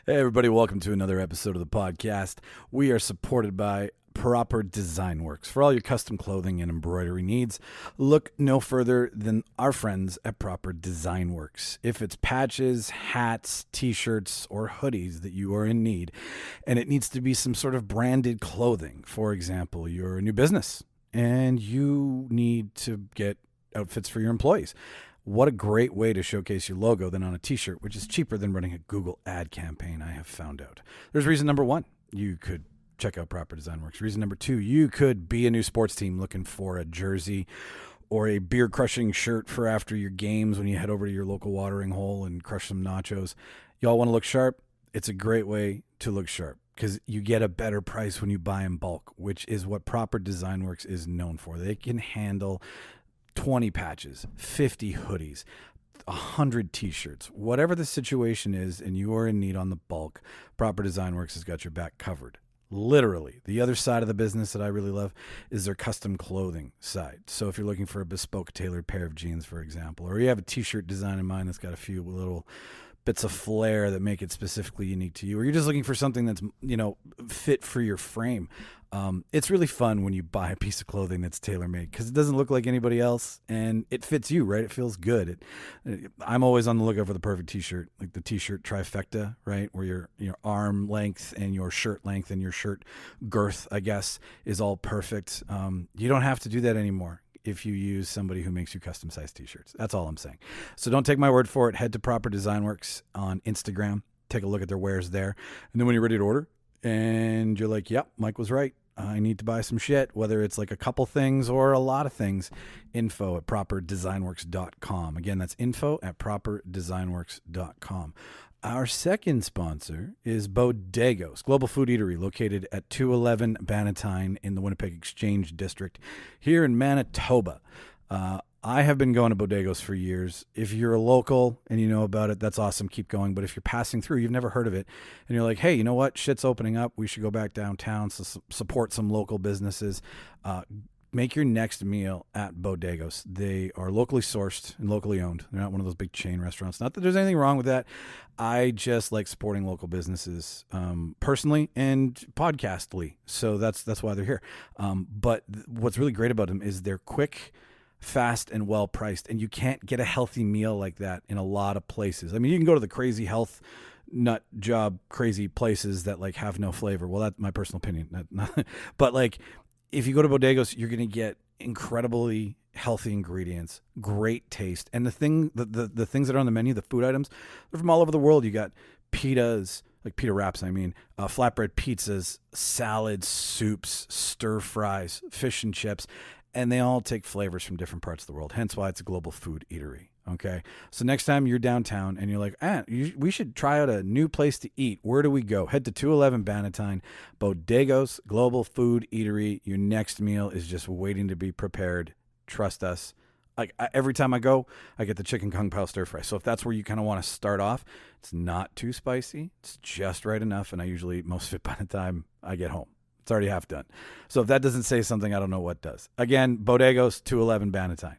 Hey, everybody, welcome to another episode of the podcast. We are supported by Proper Design Works. For all your custom clothing and embroidery needs, look no further than our friends at Proper Design Works. If it's patches, hats, t-shirts, or hoodies that you are in need, and it needs to be some sort of branded clothing, for example, you're a new business and you need to get outfits for your employees. What a great way to showcase your logo than on a t-shirt, which is cheaper than running a Google ad campaign, I have found out. There's reason number one. You could check out Proper Design Works. Reason number two, you could be a new sports team looking for a jersey or a beer-crushing shirt for after your games when you head over to your local watering hole and crush some nachos. Y'all want to look sharp? It's a great way to look sharp because you get a better price when you buy in bulk, which is what Proper Design Works is known for. They can handle 20 patches, 50 hoodies, 100 t-shirts, whatever the situation is and you are in need on the bulk, Proper Design Works has got your back covered. Literally. The other side of the business that I really love is their custom clothing side. So if you're looking for a bespoke tailored pair of jeans, for example, or you have a t-shirt design in mind that's got a few little bits of flair that make it specifically unique to you, or you're just looking for something that's, fit for your frame. It's really fun when you buy a piece of clothing that's tailor-made because it doesn't look like anybody else and it fits you, right? It feels good. I'm always on the lookout for the perfect t-shirt, like the t-shirt trifecta, right? Where your arm length and your shirt length and your shirt girth, I guess, is all perfect. You don't have to do that anymore if you use somebody who makes you custom sized t-shirts. That's all I'm saying. So don't take my word for it. Head to Proper Design Works on Instagram. Take a look at their wares there. And then when you're ready to order and you're like, yep, Mike was right, I need to buy some shit, whether it's like a couple things or a lot of things, info at properdesignworks.com. Again, that's info at properdesignworks.com. Our second sponsor is Bodegos, global food eatery located at 211 Bannatyne in the Winnipeg Exchange District here in Manitoba. I have been going to Bodegos for years. If you're a local and you know about it, that's awesome. Keep going. But if you're passing through, you've never heard of it, and you're like, hey, you know what? Shit's opening up. We should go back downtown to support some local businesses. Make your next meal at Bodegos. They are locally sourced and locally owned. They're not one of those big chain restaurants. Not that there's anything wrong with that. I just like supporting local businesses personally and podcastly. So that's why they're here. But what's really great about them is they're quick, fast, and well priced. And you can't get a healthy meal like that in a lot of places. I mean, you can go to the crazy health nut job crazy places that like have no flavor. Well, that's my personal opinion. But like, if you go to Bodegos, you're going to get incredibly healthy ingredients, great taste. And the things that are on the menu, the food items, they're from all over the world. You got pitas, like pita wraps, flatbread pizzas, salads, soups, stir fries, fish and chips. And they all take flavors from different parts of the world. Hence why it's a global food eatery. Okay. So next time you're downtown and you're like, we should try out a new place to eat. Where do we go? Head to 211 Bannatyne, Bodegos Global Food Eatery. Your next meal is just waiting to be prepared. Trust us. Every time I go, I get the chicken kung pao stir fry. So if that's where you kind of want to start off, it's not too spicy. It's just right enough. And I usually eat most of it by the time I get home. It's already half done. So if that doesn't say something, I don't know what does. Again, Bodegos, 211 Bannatyne.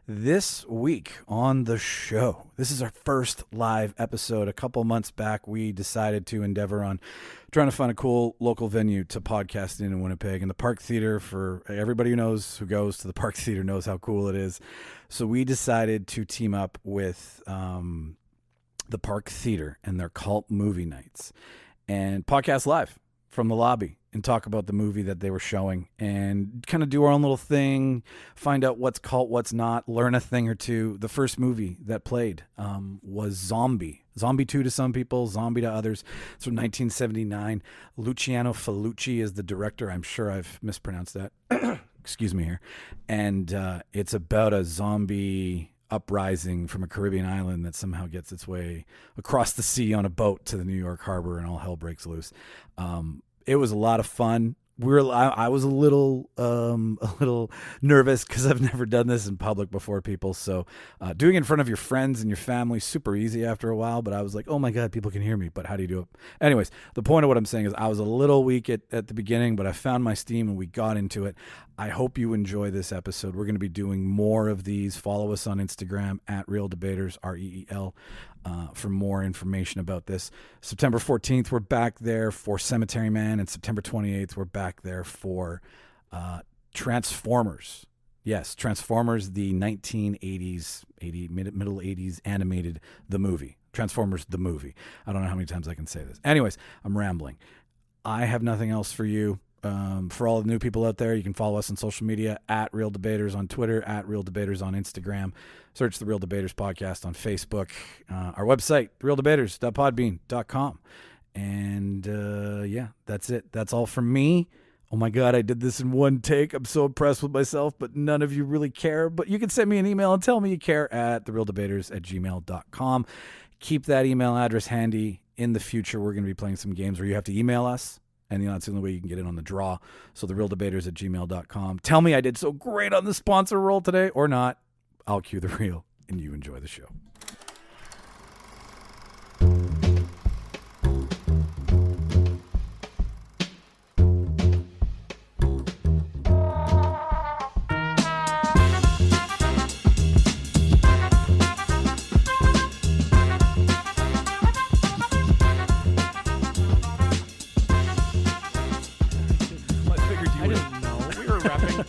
This week on the show, this is our first live episode. A couple months back, we decided to endeavor on trying to find a cool local venue to podcast in Winnipeg. And the Park Theater, for everybody who goes to the Park Theater knows how cool it is. So we decided to team up with the Park Theater and their cult movie nights and podcast live from the lobby and talk about the movie that they were showing and kind of do our own little thing, find out what's cult, what's not, learn a thing or two. The first movie that played was Zombie 2 to some people, Zombie to others. It's from 1979. Lucio Fulci is the director. I'm sure I've mispronounced that. Excuse me here. And it's about a zombie uprising from a Caribbean island that somehow gets its way across the sea on a boat to the New York harbor and all hell breaks loose. It was a lot of fun. I was a little nervous because I've never done this in public before people. So doing it in front of your friends and your family, super easy after a while. But I was like, oh my God, people can hear me. But how do you do it? Anyways, the point of what I'm saying is I was a little weak at the beginning, but I found my steam and we got into it. I hope you enjoy this episode. We're going to be doing more of these. Follow us on Instagram at Real Debaters, REEL. for more information about this. September 14th, we're back there for Cemetery Man, and September 28th, we're back there for Transformers. Yes, Transformers, the 1980s, middle 80s animated, the movie. Transformers, the movie. I don't know how many times I can say this. Anyways, I'm rambling. I have nothing else for you. For all the new people out there, you can follow us on social media at Real Debaters on Twitter, at Real Debaters on Instagram. Search the Real Debaters podcast on Facebook. Our website, realdebaters.podbean.com. And yeah, that's it. That's all from me. Oh my God, I did this in one take. I'm so impressed with myself, but none of you really care. But you can send me an email and tell me you care at therealdebaters@gmail.com. Keep that email address handy. In the future, we're going to be playing some games where you have to email us. And that's the only way you can get in on the draw. So therealdebaters@gmail.com. Tell me I did so great on the sponsor roll today or not. I'll cue the reel and you enjoy the show.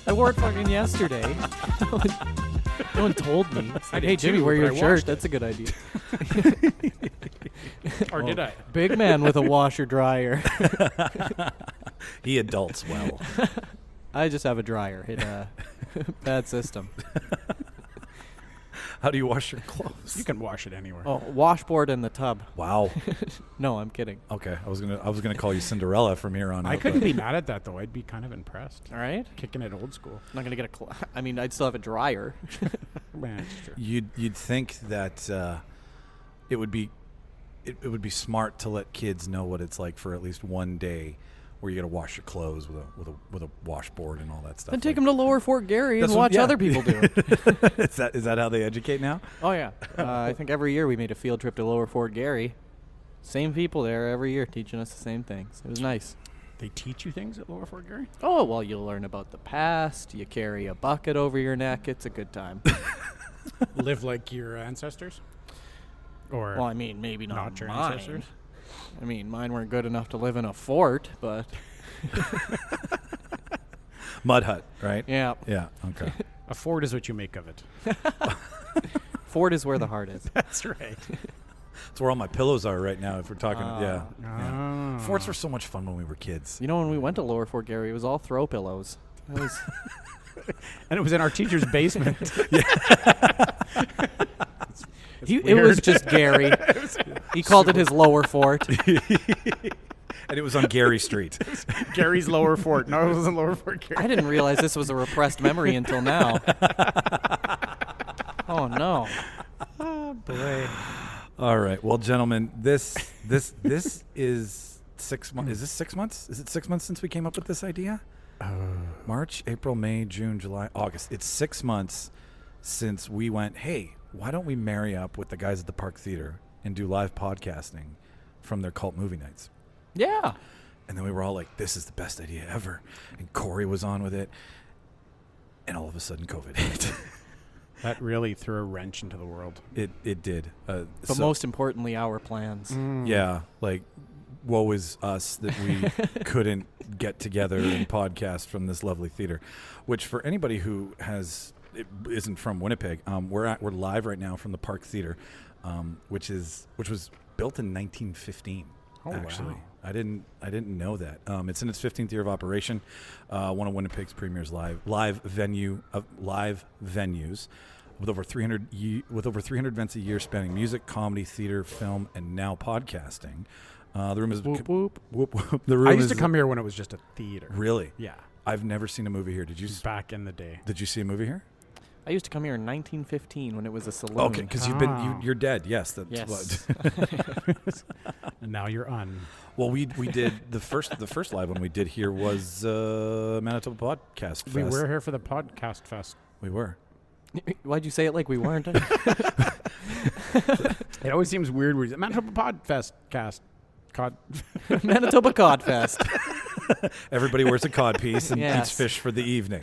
I wore it fucking yesterday. No one told me. Like, hey, Jimmy, wear your shirt. That's a good idea. Or did I? Big man with a washer dryer. He adults well. I just have a dryer. Bad system. How do you wash your clothes? You can wash it anywhere. Oh, washboard in the tub. Wow. No, I'm kidding. Okay, I was gonna call you Cinderella from here on out. I couldn't be mad at that though. I'd be kind of impressed. All right. Kicking it old school. I'm not gonna get I mean, I'd still have a dryer. Man, it's true. You'd think that it would be smart to let kids know what it's like for at least one day, where you got to wash your clothes with a washboard and all that stuff. Then take them to Lower Fort Garry and watch other people do it. Is that how they educate now? Oh yeah. I think every year we made a field trip to Lower Fort Garry. Same people there every year teaching us the same things. It was nice. They teach you things at Lower Fort Garry? Oh, well, you'll learn about the past. You carry a bucket over your neck. It's a good time. Live like your ancestors? Or Well, I mean, maybe not your mine. ancestors? I mean, mine weren't good enough to live in a fort, but Mud hut, right? yeah. Yeah. Okay. A fort is what you make of it. Fort is where the heart is. That's right. That's where all my pillows are right now. If we're talking, yeah. Oh. Forts were so much fun when we were kids. You know, when we went to Lower Fort Garry, it was all throw pillows. That was And it was in our teacher's basement. it was just Gary. He called it his Lower Fort. And it was on Gary Street. Gary's Lower Fort. No, it wasn't Lower Fort Garry. I didn't realize this was a repressed memory until now. Oh, no. Oh, boy. All right. Well, gentlemen, this is 6 months. Is this 6 months? Is it 6 months since we came up with this idea? March, April, May, June, July, August. It's 6 months since we went, hey, why don't we marry up with the guys at the Park Theater and do live podcasting from their cult movie nights? Yeah. And then we were all like, this is the best idea ever. And Corey was on with it. And all of a sudden, COVID hit. That really threw a wrench into the world. It did. But most importantly, our plans. Yeah, like, woe is us that we couldn't get together and podcast from this lovely theater. Which, for anybody who isn't from Winnipeg, we're live right now from the Park Theater, which was built in 1915. Oh, actually. wow. I didn't know that. It's in its 15th year of operation. One of Winnipeg's premier live venues, with over 300 events a year spanning music, comedy, theater, film, and now podcasting. The room is Whoop, whoop. whoop, whoop. The room I used to come here when it was just a theater. Really? Yeah. I've never seen a movie here. Did you? Back in the day. Did you see a movie here? I used to come here in 1915 when it was a saloon. Okay, because you're dead. Yes, that's Yes. what. And now you're on. Well, we did the first live one we did here was Manitoba Podcast Fest. We were here for the podcast fest. We were. Why'd you say it like we weren't? It always seems weird. Manitoba Podfest cast. Cod. Manitoba Cod Fest. Everybody wears a cod piece and Yes. eats fish for the evening.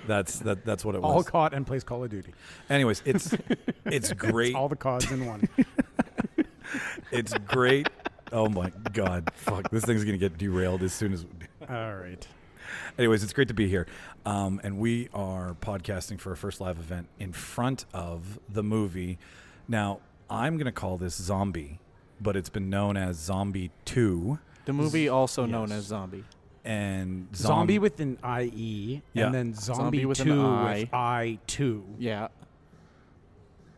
That's what it was. All caught and plays Call of Duty. Anyways, it's great. It's all the cods in one. It's great. Oh my God. Fuck. This thing's going to get derailed as soon as. All right. Anyways, it's great to be here. And we are podcasting for our first live event in front of the movie. Now, I'm going to call this Zombie, but it's been known as Zombie 2. The movie also known as Zombie. And Zombie with an IE, Yeah. and then Zombie with 2 an I. with I2. Yeah.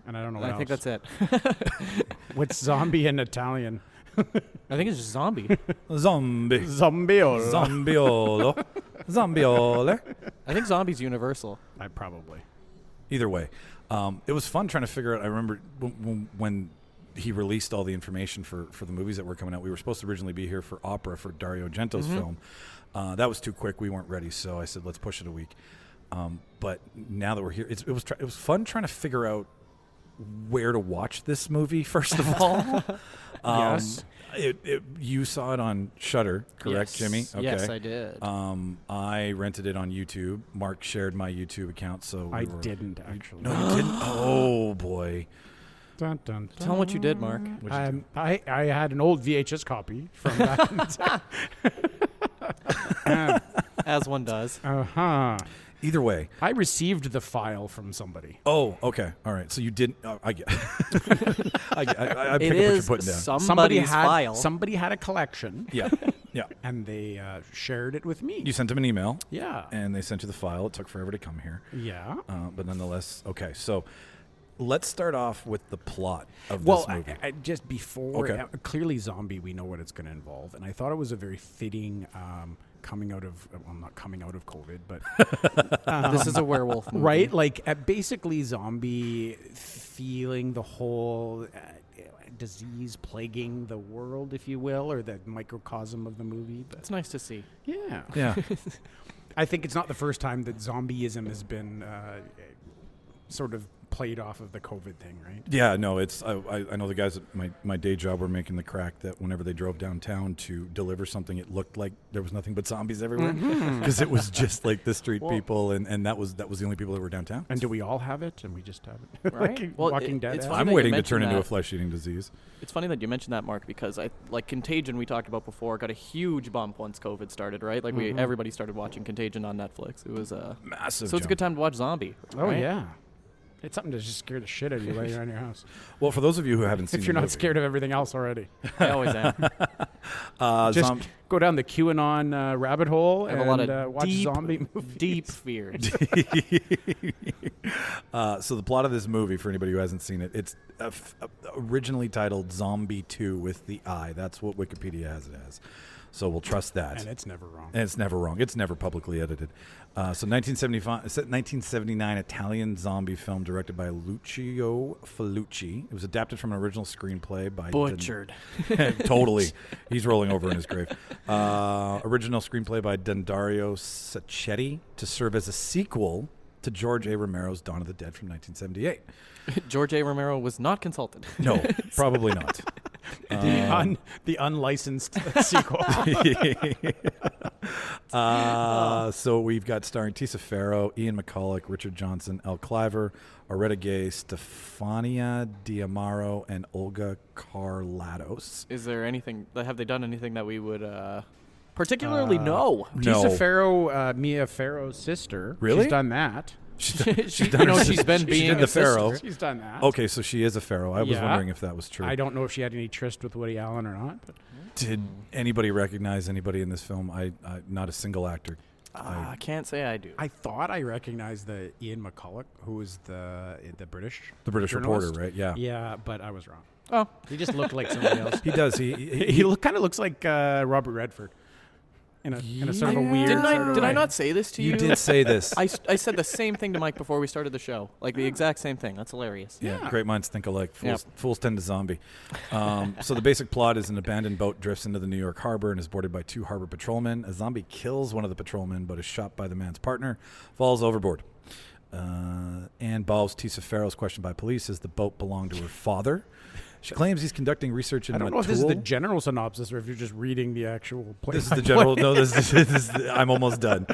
And I don't know what I else. think that's it. What's zombie in Italian? I think it's just Zombie. Zombie. Zombiolo. Zombiolo. Zombiole. I think Zombie's universal. I probably. Either way, it was fun trying to figure out. I remember when he released all the information for the movies that were coming out. We were supposed to originally be here for Opera for Dario Argento's film. That was too quick. We weren't ready, so I said, let's push it a week. But now that we're here, it was fun trying to figure out where to watch this movie, first of all. Yes. You saw it on Shudder, correct, Yes. Jimmy? Okay. Yes, I did. I rented it on YouTube. Mark shared my YouTube account, so I didn't actually. No, you didn't. Oh boy. Dun, dun, dun. Tell 'em what you did, Mark. What'd you do? I had an old VHS copy from that. As one does. Uh-huh. Either way. I received the file from somebody. Oh, okay. All right. So you didn't. I get. I pick up what It you're is putting down. somebody's file. Somebody had a collection, Yeah. Yeah. and they shared it with me. You sent them an email, Yeah. and they sent you the file. It took forever to come here, Yeah. but nonetheless, okay. So let's start off with the plot of Well, this movie. just before, Okay. Clearly Zombie, we know what it's going to involve. And I thought it was a very fitting coming out of, well, not coming out of COVID, but This is a werewolf movie. right? Like basically Zombie feeling the whole disease plaguing the world, if you will, or the microcosm of the movie. But It's nice to see. yeah. yeah. I think it's not the first time that zombieism has been sort of played off of the COVID thing, right? Yeah, no, it's I know the guys at my day job were making the crack that whenever they drove downtown to deliver something, it looked like there was nothing but zombies everywhere because it was just like the street people, and that was the only people that were downtown. And do we all have it? And we just have it, Right. like Well, Walking Dead. it's has? funny I'm that you waiting to mentioned turn into a that. flesh-eating disease. It's funny that you mentioned that, Mark, because like Contagion we talked about before got a huge bump once COVID started, right? Like everybody started watching Contagion on Netflix. It was Massive. so it's a jump. good time to watch Zombie. Oh right? yeah, it's something to just scare the shit out of you while you're in your house. Well, for those of you who haven't seen, If you're the not movie, scared of everything else already, I always am. just go down the QAnon rabbit hole I have and a lot of watch deep, zombie movies. deep fears. So the plot of this movie, for anybody who hasn't seen it, it's originally titled Zombie 2 with the I. That's what Wikipedia has it as. So we'll trust that. And it's never wrong. And it's never wrong. It's never publicly edited. So 1979 Italian zombie film directed by Lucio Fulci. It was adapted from an original screenplay by Butchered. Totally. He's rolling over in his grave. Original screenplay by Dario Sacchetti to serve as a sequel to George A. Romero's Dawn of the Dead from 1978. George A. Romero was not consulted. No, probably not. The unlicensed sequel. So we've got starring Tisa Farrow, Ian McCulloch, Richard Johnson, El Cliver, Areta Gay, Stefania Diamaro, and Olga Karlatos. Is there anything? Have they done anything that we would particularly know? No. Tisa Farrow, Mia Farrow's sister. Really? She's done that. She's done her she's been she being did a the sister. Pharaoh. She's done that. Okay, so she is a Pharaoh. I was Yeah. wondering if that was true. I don't know if she had any tryst with Woody Allen or not. But Did anybody recognize anybody in this film? I not a single actor. I can't say I do. I thought I recognized the Ian McCulloch, who was the British reporter, journalist. right? Yeah. Yeah, but I was wrong. Oh, He just looked like somebody else. He does. He kind of looks like Robert Redford in a sort of a weird. didn't sort of did I way. not say this to you? You did say this. I said the same thing to Mike before we started the show. Like the exact same thing. That's hilarious. Yeah, Yeah. great minds think alike. Yep. Fools tend to zombie. So the basic plot is an abandoned boat drifts into the New York harbor and is boarded by two harbor patrolmen. A zombie kills one of the patrolmen but is shot by the man's partner, falls overboard. Anne Ball's Tisa Farrow's questioned by police as the boat belonged to her father. She claims he's conducting research in I don't know if this is the general synopsis or if you're just reading the actual play. This is the general. No, this is I'm almost done.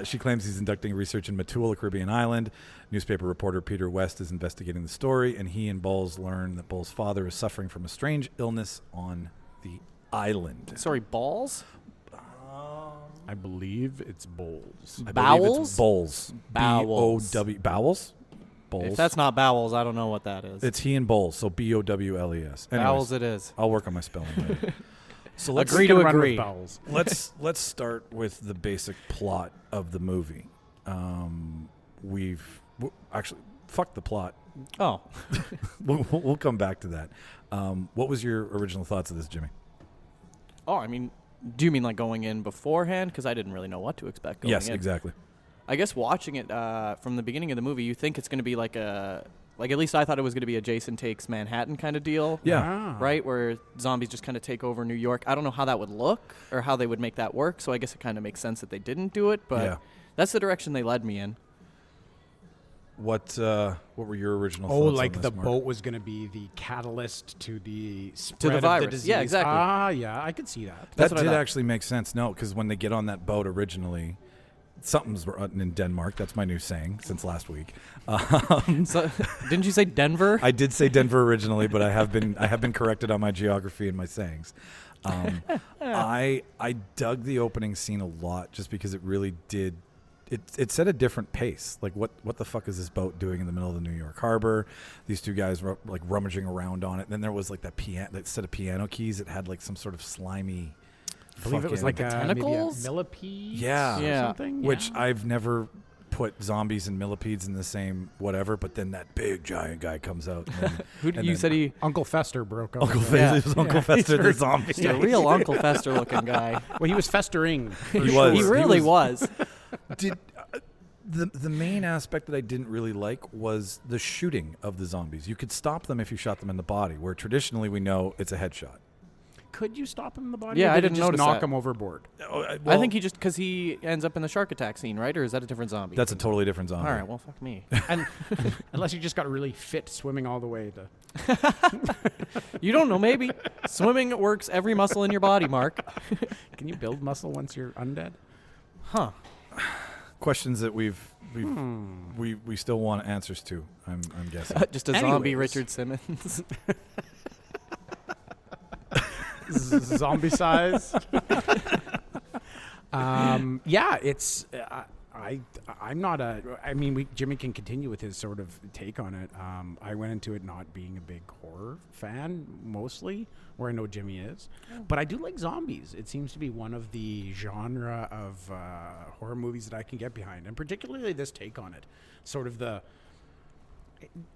She claims he's conducting research in Micheal, a Caribbean island. Newspaper reporter Peter West is investigating the story, and he and Bowles learn that Bowles' father is suffering from a strange illness on the island. Sorry, balls? I believe it's Bowles. I believe Bowles? it's Bowles. Bowels. B-O-W. Bowles? Bowles. If that's not bowels, I don't know what that is. It's he and Bowles, so B-O-W-L-E-S. Anyways, Bowels it is. I'll work on my spelling later. So let's Agree to agree. Bowles. let's start with the basic plot of the movie. Actually, fuck the plot. Oh. We'll come back to that. What was your original thoughts of this, Jimmy? Oh, I mean, do you mean like going in beforehand? Because I didn't really know what to expect going in. Yes, exactly. I guess watching it from the beginning of the movie, you think it's going to be like at least I thought it was going to be a Jason Takes Manhattan kind of deal. Yeah. Right? Where zombies just kind of take over New York. I don't know how that would look or how they would make that work, so I guess it kind of makes sense that they didn't do it, but that's the direction they led me in. What were your original thoughts on like this, the Mark? boat was going to be the catalyst to the spread of virus. the disease. Yeah, exactly. Yeah, I could see that. That's That what I did thought. actually make sense. No, because when they get on that boat originally, something's in Denmark. That's my new saying since last week. So, didn't you say Denver? I did say Denver originally, but I have been corrected on my geography and my sayings. I dug the opening scene a lot just because it really did. It set a different pace. Like what the fuck is this boat doing in the middle of the New York harbor? These two guys were like rummaging around on it. And then there was like that set of piano keys that had like some sort of slimy. I believe it was like tentacles? maybe a millipede Yeah. or something. Which Yeah. I've never put zombies and millipedes in the same whatever. But then that big giant guy comes out. And then, Who did you said he? Uncle Fester broke out. Uncle with Fester, that. it was Uncle Yeah. Fester the zombie. He's a real Uncle Fester looking guy. Well, he was festering. for He sure. was. He really was. Did the main aspect that I didn't really like was the shooting of the zombies. You could stop them if you shot them in the body, where traditionally we know it's a headshot. Could you stop him in the body? Yeah, or I did it didn't just notice knock that. him overboard. I think he just because he ends up in the shark attack scene, right? Or is that a different zombie? that's a totally different zombie. All right. Well, fuck me. And unless you just got really fit swimming all the way to. You don't know. Maybe swimming works every muscle in your body, Mark. Can you build muscle once you're undead? Huh? Questions that we still want answers to. I'm guessing. Just a zombie Anyways. Richard Simmons. Zombie size. Yeah, it's. I'm not a. I mean, Jimmy can continue with his sort of take on it. I went into it not being a big horror fan, mostly, where I know Jimmy is, but I do like zombies. It seems to be one of the genre of horror movies that I can get behind, and particularly this take on it. Sort of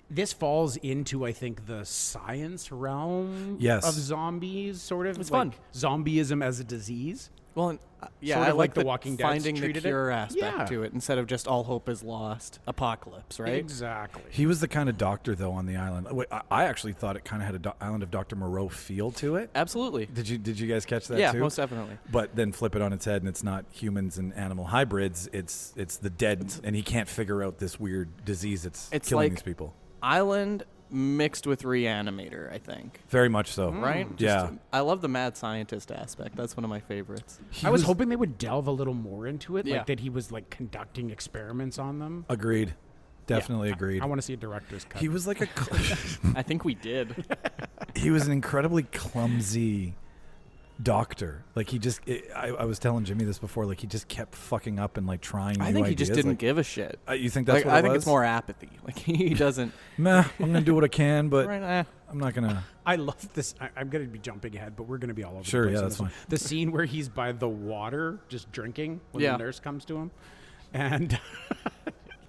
this falls into, I think, the science realm Yes. of zombies, sort of. It's like fun. Zombieism as a disease. Well, and, yeah, Sort I of like like The Walking Dead finding the treated it. cure aspect Yeah. to it instead of just all hope is lost, apocalypse, right? Exactly. He was the kind of doctor, though, on the island. I actually thought it kind of had a Island of Dr. Moreau feel to it. Absolutely. Did you guys catch that Yeah, too? most definitely. But then flip it on its head, and it's not humans and animal hybrids. It's the dead, and he can't figure out this weird disease that's It's killing like- these people. Island mixed with Reanimator, I think. Very much so. Right? Yeah. I love the mad scientist aspect. That's one of my favorites. I was hoping they would delve a little more into it, Yeah. like that he was like conducting experiments on them. Agreed. Definitely agreed. I want to see a director's cut. He was like I think we did. he was an incredibly clumsy doctor. Like I was telling Jimmy this before. Like he just kept fucking up and like trying. I new think he just ideas. didn't Like, give a shit. You think that's Like, what I it think was? it's more apathy. Like he doesn't. Meh, I'm gonna do what I can, but Right, I'm not gonna. I love this. I'm going to be jumping ahead, but we're going to be all over Sure, the place. yeah, on that's this one. fine. The scene where he's by the water, just drinking, when Yeah. the nurse comes to him. And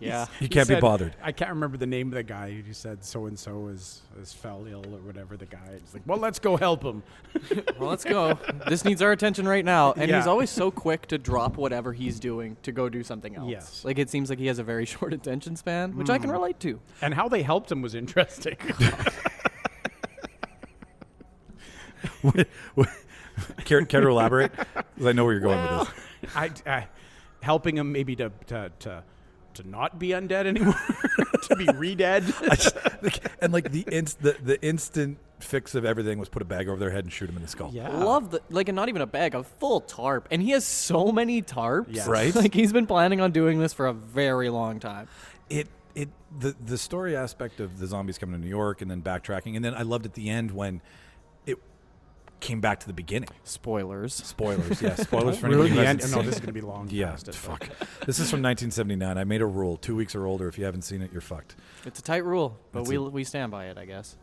Yeah. You can't be said- bothered. I can't remember the name of the guy who said so-and-so is fell ill or whatever the guy. It's like, well, let's go help him. Well, let's go. This needs our attention right now. And he's Yeah. always so quick to drop whatever he's doing to go do something else. Yes. Like it seems like he has a very short attention span, which I can relate to. And how they helped him was interesting. Care to elaborate? 'Cause I know where you're going with this. I helping him maybe to not be undead anymore, to be re-dead. And like the instant fix of everything was put a bag over their head and shoot him in the skull. Yeah. Love and not even a bag, a full tarp. And he has so many tarps. Yes. Right? Like, he's been planning on doing this for a very long time. The story aspect of the zombies coming to New York and then backtracking, and then I loved at the end when it came back to the beginning. Spoilers. Spoilers, yeah. Spoilers for Really, anybody who the hasn't end? seen No, it. this is going to be long. Yeah, past it, fuck. This is from 1979. I made a rule: 2 weeks or older. If you haven't seen it, you're fucked. It's a tight rule, but That's we stand by it, I guess.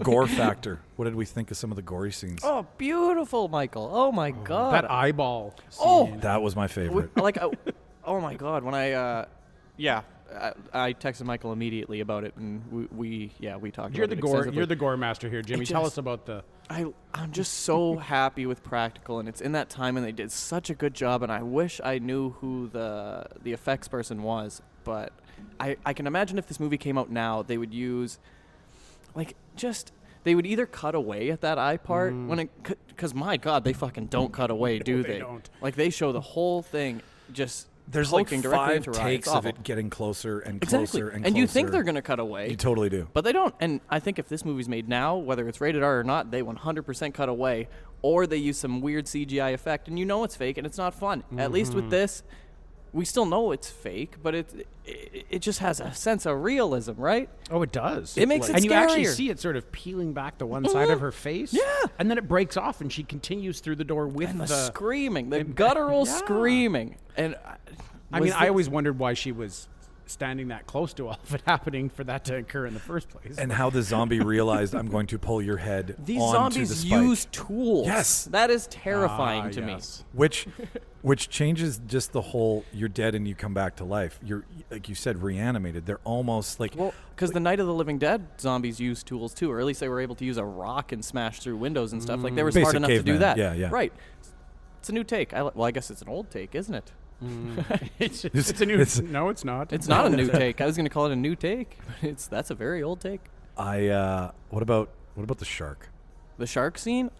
Gore factor. What did we think of some of the gory scenes? Oh, beautiful, Michael. Oh, my God. That eyeball scene. Oh! That was my favorite. Oh, my God. When I texted Michael immediately about it, and we talked You're about the it gore. extensively. You're the gore master here, Jimmy. Tell just- us about the. I'm just so happy with practical, and it's in that time, and they did such a good job, and I wish I knew who the effects person was, but I can imagine if this movie came out now, they would use, they would either cut away at that eye part, because my God, they fucking don't cut away, do they they? don't. Like, they show the whole thing just There's like poking directly 5 into her eye. takes It's of awful. it getting closer and Exactly. closer and And closer. you think they're going to cut away. You totally do. But they don't. And I think if this movie's made now, whether it's rated R or not, they 100% cut away. Or they use some weird CGI effect, and you know it's fake, and it's not fun. At least with this, we still know it's fake, but it just has a sense of realism, right? Oh, it does. It makes it and you actually scarier. see it sort of peeling back to one side of her face. Yeah. And then it breaks off, and she continues through the door with And the the. screaming, the guttural Yeah. screaming. And I mean, I always wondered why she was standing that close to all of it happening for that to occur in the first place. And how the zombie realized, I'm going to pull your head these onto zombies the spike. use tools. Yes. That is terrifying to me. Yes. Which changes just the whole, you're dead and you come back to life. You're, like you said, reanimated. They're almost like... Well, because the Night of the Living Dead zombies use tools too, or at least they were able to use a rock and smash through windows and stuff. Like, they were smart Basic enough to do caveman. that. Yeah, yeah. Right. It's a new take. Well, I guess it's an old take, isn't it? it's a new. No, it's not. It's not a new take. I was going to call it a new take, but that's a very old take. What about the shark? The shark scene,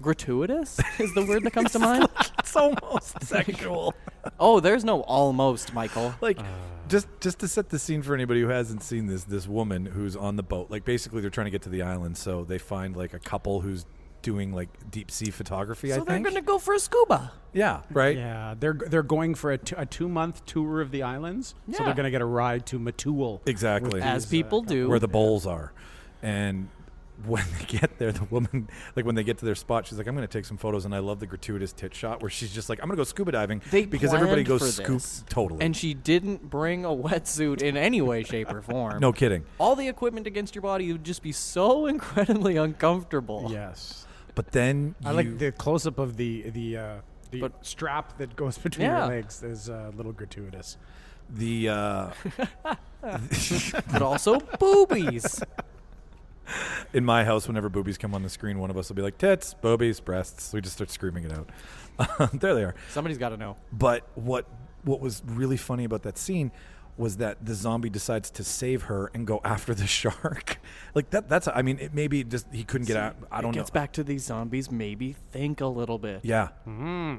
gratuitous is the word that comes to mind. It's almost sexual. Oh, there's no almost, Michael. Like, just to set the scene for anybody who hasn't seen this woman who's on the boat. Like, basically, they're trying to get to the island, so they find like a couple who's doing like deep sea photography. So I they're think. going to go for a scuba. Yeah. Right. Yeah, they're going for a 2-month tour of the islands. So Yeah. they're going to get a ride to Micheal. Exactly. As people do. Where the bowls are, and when they get there, the woman, like when they get to their spot, she's like, I'm going to take some photos. And I love the gratuitous tit shot where she's just like, I'm going to go scuba diving because everybody planned goes for scoop. this. Totally. And she didn't bring a wetsuit in any way, shape, or form. No kidding. All the equipment against your body would just be so incredibly uncomfortable. Yes. But then I like the close up of the strap that goes between Yeah. your legs is a little gratuitous. the But also boobies. in my house, whenever boobies come on the screen, one of us will be like, tits, boobies, breasts. We just start screaming it out. There they are. Somebody's got to know. But what was really funny about that scene was that the zombie decides to save her and go after the shark. Like that's I mean, it maybe just he couldn't get out. I don't It know. gets back to these zombies. Maybe think a little bit. Yeah.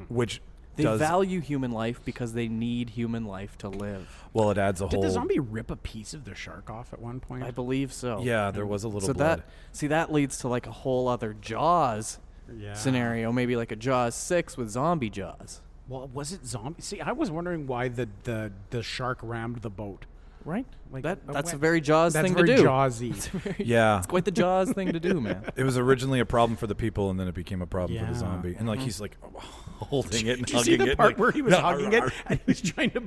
Which They does value human life because they need human life to live. well, it adds a Did whole the zombie rip a piece of the shark off at one point? I believe so. Yeah, there was a little So blood. that leads to like a whole other Jaws Yeah. scenario. Maybe like a Jaws 6 with zombie Jaws. Well, was it zombie? See, I was wondering why the shark rammed the boat. Right? Like, That's a very Jaws That's thing very to do. Jaws-y. Yeah. It's quite the Jaws thing to do, man. It was originally a problem for the people, and then it became a problem for Yeah. the zombie. And like he's like holding it and Did you see hugging the it, part like, where he was hugging it and he was trying to?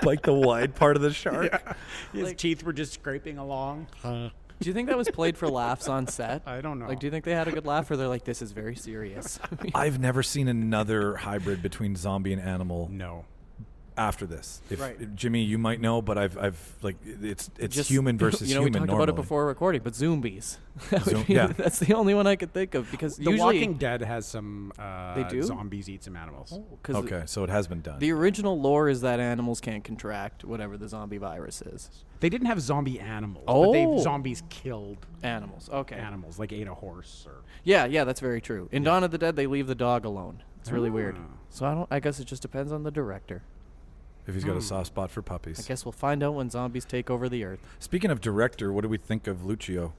like the wide part of the shark. His teeth were just scraping along. Do you think that was played for laughs on set? I don't know. Like, do you think they had a good laugh, or they're like, this is very serious? I've never seen another hybrid between zombie and animal No. after this. Right. Jimmy, you might know, but I've like it's Just- human versus you know, human. we talked normally. about it before recording, but zombies. That would be- Yeah. That's the only one I could think of because The usually Walking Dead has some They do? zombies eat some animals. cause Okay, so it has been done. the original lore is that animals can't contract whatever the zombie virus is. They didn't have zombie animals, but they Oh. zombies killed Animals. Okay. animals, like ate a horse or. Yeah, that's very true. In Dawn of the Dead, they leave the dog alone. It's really weird. Ah. So I guess it just depends on the director. if he's got a soft spot for puppies. I guess we'll find out when zombies take over the earth. Speaking of director, what do we think of Lucio?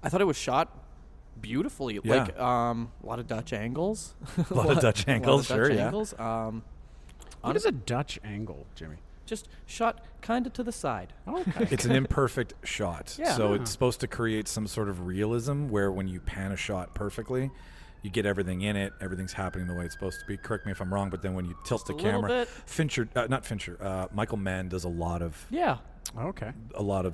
I thought it was shot beautifully. Yeah. Like a lot of Dutch angles. A lot of Dutch angles, a lot of sure, Dutch yeah. angles. What is a Dutch angle, Jimmy? Just shot kind of to the side. Okay. It's an imperfect shot. Yeah. So it's supposed to create some sort of realism where when you pan a shot perfectly, you get everything in it. Everything's happening the way it's supposed to be. Correct me if I'm wrong, but then when you tilt the a little camera, bit. Michael Mann does a lot of Okay.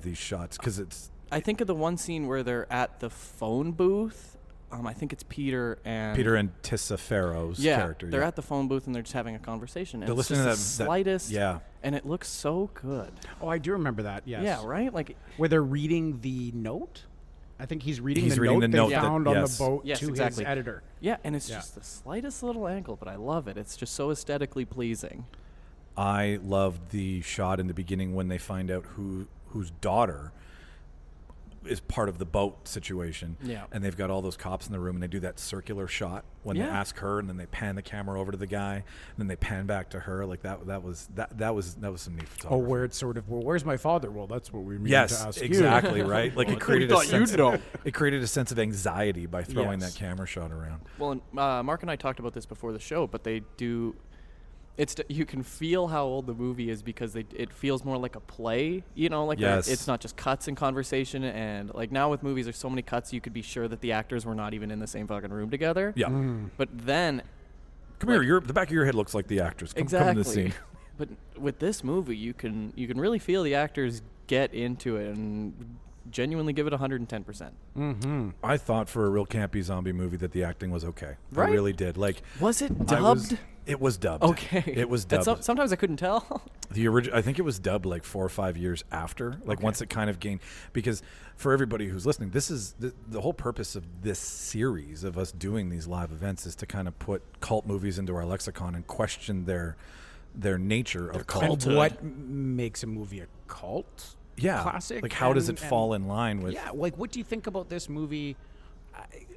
these shots because it's I think of the one scene where they're at the phone booth. I think it's Peter and Tisa Farrow's character. They're at the phone booth and they're just having a conversation. And They're it's listening just to the slightest. Yeah. And it looks so good. Oh, I do remember that. Yes. Yeah, right? Like, Where they're reading the note. I think he's reading He's the reading note the they note that- found on the yes. boat Yes, to exactly. his editor. yeah, and it's Yeah. just the slightest little angle, but I love it. It's just so aesthetically pleasing. I loved the shot in the beginning when they find out whose daughter is part of the boat situation. Yeah. And they've got all those cops in the room and they do that circular shot when they Yeah. ask her and then they pan the camera over to the guy and then they pan back to her. Like that was some neat photography. Oh, where it's sort of, well, where's my father? Well, that's what we mean to Yes, ask exactly, right? Like it created a thought you'd sense know. it created a sense of anxiety by throwing Yes. that camera shot around. Well, and, Mark and I talked about this before the show, but they do. You can feel how old the movie is because it feels more like a play, like Yes. it's not just cuts and conversation. And like now with movies, there's so many cuts, you could be sure that the actors were not even in the same fucking room together. Yeah. But then, Come here, the back of your head looks like the actors. Come to the scene. But with this movie, you can really feel the actors get into it and genuinely give it 110%. I thought for a real campy zombie movie that the acting was okay. Right? I really did. Like Was it I was- dubbed? It was dubbed. Okay. It was And dubbed. sometimes I couldn't tell. I think it was dubbed like 4 or 5 years after, like once it kind of gained, because for everybody who's listening, this is the whole purpose of this series of us doing these live events is to kind of put cult movies into our lexicon and question their nature of cult. And what makes a movie a cult? Yeah. Classic. Like how does it and- fall in line with? Yeah, like what do you think about this movie?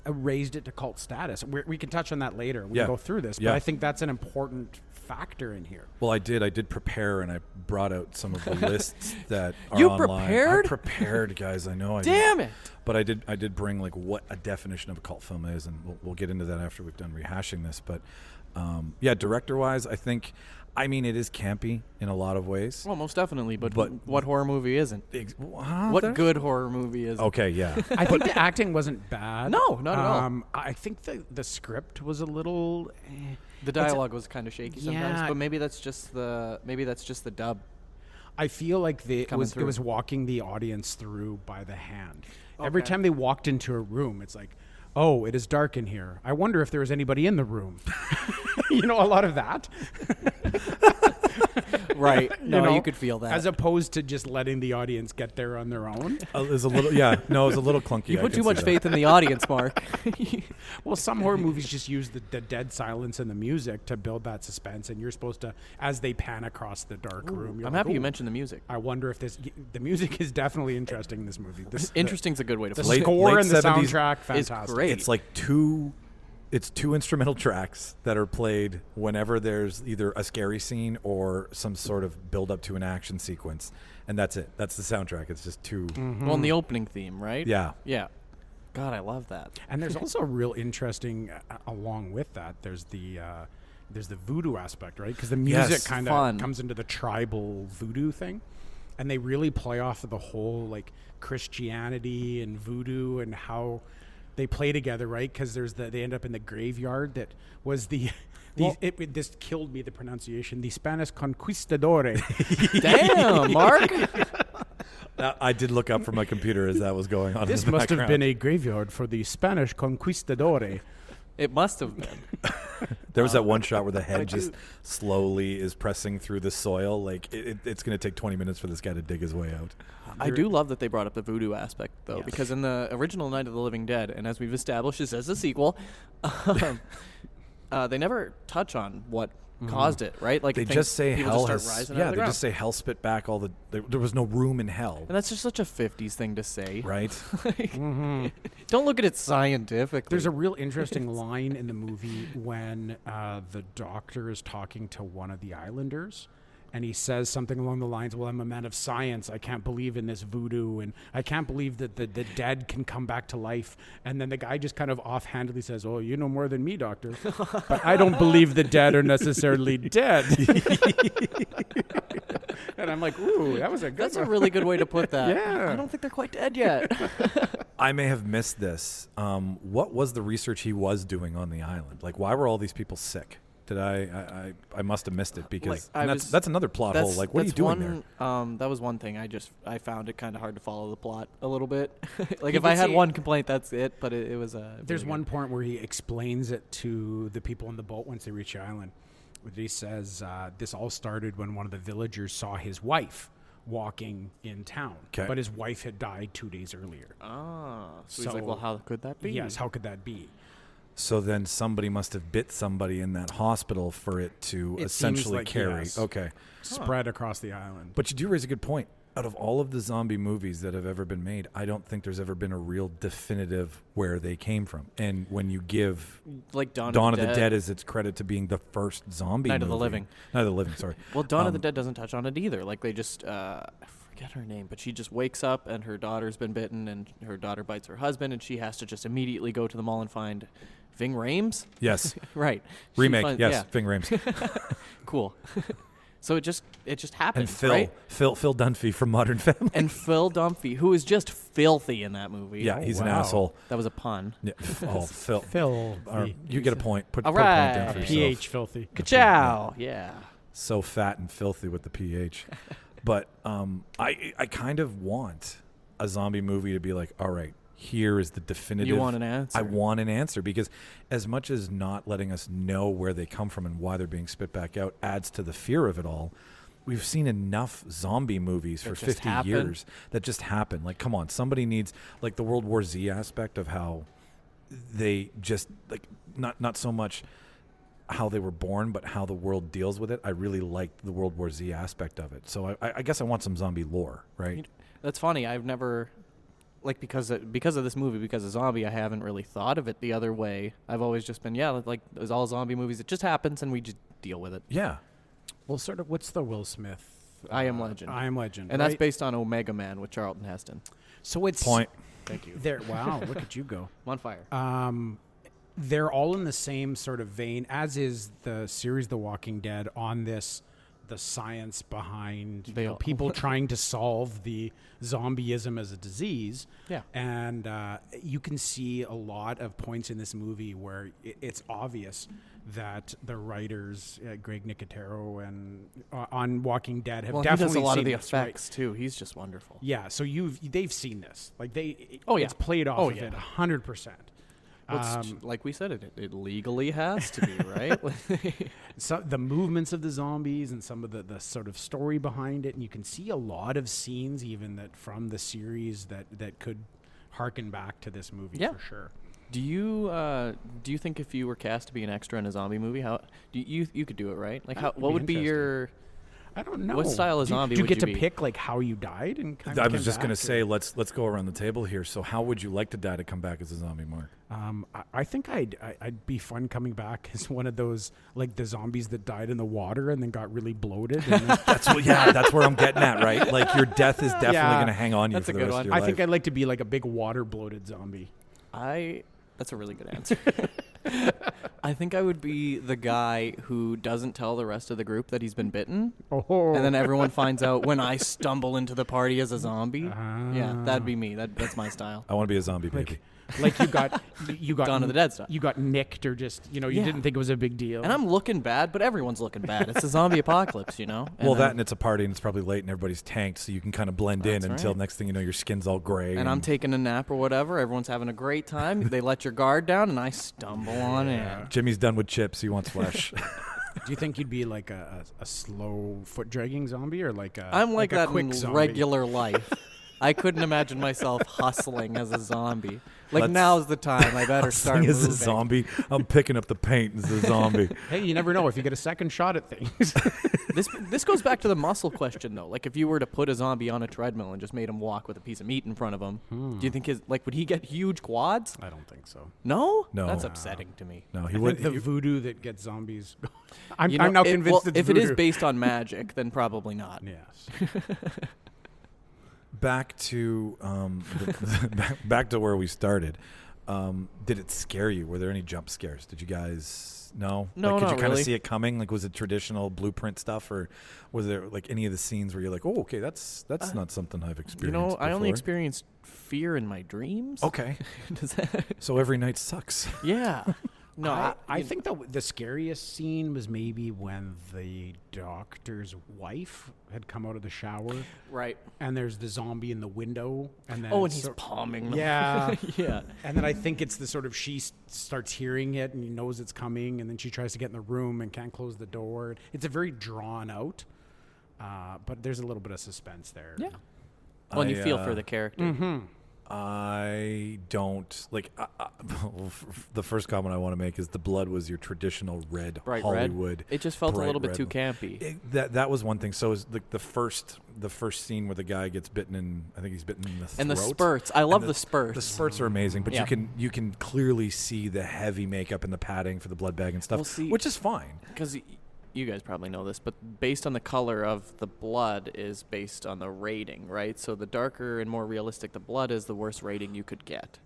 Raised it to cult status. We can touch on that later. We Yeah. can go through this, but Yeah. I think that's an important factor in here. Well, I did prepare, and I brought out some of the lists that are You online. prepared? I prepared, guys. I know. I did. Damn it! But I did bring like what a definition of a cult film is, and we'll get into that after we've done rehashing this. But yeah, director-wise, I mean, it is campy in a lot of ways. Well, most definitely. But But- what horror movie isn't? What good horror movie is? Okay, yeah. I think the acting wasn't bad. No, not at all. I think the script was a little. The dialogue was kind of shaky sometimes, Yeah. but maybe that's just the dub. I feel like it Coming was through. walking the audience through by the hand. Every Okay. time they walked into a room, it's like, oh, it is dark in here. I wonder if there was anybody in the room. A lot of that. Right. No, know, you could feel that. As opposed to just letting the audience get there on their own. It was a little, yeah. No, it was a little clunky. you I put can too see much that. faith in the audience, Mark. Well, some horror movies just use the dead silence and the music to build that suspense, and you're supposed to, as they pan across the dark room. You're I'm like, happy you "Ooh, mentioned the music. I wonder if the music is definitely interesting in this movie. Interesting's a good way to The put it. score late and the 70s soundtrack, is fantastic. great. It's like two instrumental tracks that are played whenever there's either a scary scene or some sort of build up to an action sequence, and that's it. That's the soundtrack. It's just two. Well, in the opening theme, right? Yeah. Yeah. God, I love that. And there's also a real interesting, along with that, there's the voodoo aspect, right? Because the music Yes, kind fun. of comes into the tribal voodoo thing, and they really play off of the whole like Christianity and voodoo and how they play together, right? Because they end up in the graveyard that was this killed me, the pronunciation, the Spanish conquistadores. Damn, Mark. I did look up from my computer as that was going on. This in the must have background. been a graveyard for the Spanish conquistadores. It must have been. There was that one shot where the head just slowly is pressing through the soil. Like it's going to take 20 minutes for this guy to dig his way out. I do love that they brought up the voodoo aspect, though, Yes. because in the original Night of the Living Dead, and as we've established, this as a sequel, they never touch on what caused it, right? Like They things- just say people hell just start has. rising out Yeah, of the they ground. just say hell spit back all the. There was no room in hell, And that's just such a 50s thing to say. right? Don't look at it scientifically. There's a real interesting line in the movie when the doctor is talking to one of the islanders, and he says something along the lines, well, I'm a man of science. I can't believe in this voodoo, and I can't believe that the dead can come back to life. And then the guy just kind of offhandedly says, oh, you know more than me, doctor. But I don't believe the dead are necessarily dead. And I'm like, ooh, that was a good That's one. a really good way to put that. Yeah. I don't think they're quite dead yet. I may have missed this. What was the research he was doing on the island? Like, why were all these people sick? Did I must have missed it because that's another plot hole. Like, what are you doing there? That was one thing. I found it kind of hard to follow the plot a little bit. Like, You if I could had see- one complaint, that's it. But it was There's really one good. point where he explains it to the people on the boat once they reach the island. Where he says this all started when one of the villagers saw his wife walking in town. 'Kay. But his wife had died 2 days earlier. So he's like, well, how could that be? Yes, how could that be? So then somebody must have bit somebody in that hospital for it to It seems essentially like carry. yes. Okay. Spread across the island. But you do raise a good point. Out of all of the zombie movies that have ever been made, I don't think there's ever been a real definitive where they came from. And when you give Like Dawn Dawn of the Dead is its credit to being the first zombie Night of movie. the Living. Night of the Living, sorry. Well, Dawn of the Dead doesn't touch on it either. Like, they just, I forget her name, but she just wakes up and her daughter's been bitten and her daughter bites her husband and she has to just immediately go to the mall and find Ving Rhames? Yes. Right. She Remake, finds- yes, yeah. Ving Rhames. Cool. So it just happens, And right? Phil Dunphy from Modern Family. And Phil Dunphy, who is just filthy in that movie. Yeah, he's an wow. asshole. That was a pun. Yeah. Oh, Phil. Phil. You get a point. Put All a point down right. for yourself. PH filthy. Ka-chow! Yeah. So fat and filthy with the pH. But I kind of want a zombie movie to be like, all right, here is the definitive. You want an answer. I want an answer because as much as not letting us know where they come from and why they're being spit back out adds to the fear of it all, we've seen enough zombie movies for That just 50 happen. years that just happen. Like, come on, somebody needs, like the World War Z aspect of how they just, like, not so much how they were born, but how the world deals with it. I really liked the World War Z aspect of it. So I guess I want some zombie lore, right? That's funny. I've never, like, because of this movie, because of zombie, I haven't really thought of it the other way. I've always just been, like, there's all zombie movies. It just happens and we just deal with it. Yeah. Well, sort of, what's the Will Smith? I Am Legend. I Am Legend. And that's right? based on Omega Man with Charlton Heston. So it's Point. Thank you. there. Wow, look at you go. I'm on fire. They're all in the same sort of vein, as is the series The Walking Dead, on this, the science behind They all- people trying to solve the zombieism as a disease. Yeah. And you can see a lot of points in this movie where it's obvious that the writers, Greg Nicotero and on Walking Dead, have Well, he definitely does a lot of seen the this, right? effects, too. He's just wonderful. Yeah, so they've seen this. Like Oh, yeah. it's played off Oh, of yeah. it 100%. Well, it's like we said, it legally has to be, right? So the movements of the zombies and some of the sort of story behind it, and you can see a lot of scenes even that from the series that could harken back to this movie Yeah. for sure. Do you think if you were cast to be an extra in a zombie movie, how you could do it, right? Like, That would what be would be your? I don't know. What style of zombie do you would get you to be? pick like how you died and kind I of was came just going to back, say, or- let's go around the table here. So how would you like to die to come back as a zombie, Mark? I think I'd be fun coming back as one of those like the zombies that died in the water and then got really bloated. And then, That's where I'm getting at, right? Like your death is definitely Yeah. going to hang on you That's for a the good rest one. of your I life. think I'd like to be like a big water bloated zombie. That's a really good answer. I think I would be the guy who doesn't tell the rest of the group that he's been bitten, Oh, and then everyone finds out when I stumble into the party as a zombie. Yeah, that'd be me. That's my style. I want to be a zombie baby. like you got Dawn of the Dead style. You got nicked or just you Yeah. didn't think it was a big deal. And I'm looking bad, but everyone's looking bad. It's a zombie apocalypse, you know? Well, And that and it's a party and it's probably late and everybody's tanked, so you can kind of blend in That's until right. next thing you know your skin's all gray. and I'm taking a nap or whatever. Everyone's having a great time. They let your guard down, and I stumble on in. Jimmy's done with chips. He wants flesh. Do you think you'd be like a slow foot dragging zombie or like a I'm like a that quick in zombie? regular life. I couldn't imagine myself hustling as a zombie. Like, now's the time. I better start moving. As a zombie, I'm picking up the paint as a zombie. Hey, you never know if you get a second shot at things. This goes back to the muscle question, though. Like, if you were to put a zombie on a treadmill and just made him walk with a piece of meat in front of him, do you think would he get huge quads? I don't think so. No? No. That's upsetting to me. No, he I would. think the voodoo that gets zombies. I'm You know, now convinced it's if voodoo. it is based on magic, then probably not. Yes. Back to back to where we started. Did it scare you? Were there any jump scares? Did you guys know? No, could not you kind of really. see it coming? Like, was it traditional blueprint stuff, or was there like any of the scenes where you're like, oh, okay, that's not something I've experienced. I only before? experienced fear in my dreams. Okay, Does that? so every night sucks. Yeah. No, I think the scariest scene was maybe when the doctor's wife had come out of the shower, right. and there's the zombie in the window, and then Oh, and he's palming them. yeah, Yeah. and then I think it's the sort of starts hearing it and knows it's coming, and then she tries to get in the room and can't close the door. It's a very drawn out, but there's a little bit of suspense there. Yeah. Well, and you feel for the character. Mm-hmm. I don't like. The first comment I want to make is the blood was your traditional red Bright Hollywood. red. It just felt a bright little bit red too one. campy. That was one thing. So is the first scene where the guy gets bitten in. I think he's bitten in the throat. And the spurts. I love And the spurts. The spurts are amazing, but Yeah. you can clearly see the heavy makeup and the padding for the blood bag and stuff, Well, see- which is fine. Because you guys probably know this, but based on the color of the blood is based on the rating, right? So the darker and more realistic the blood is, the worse rating you could get.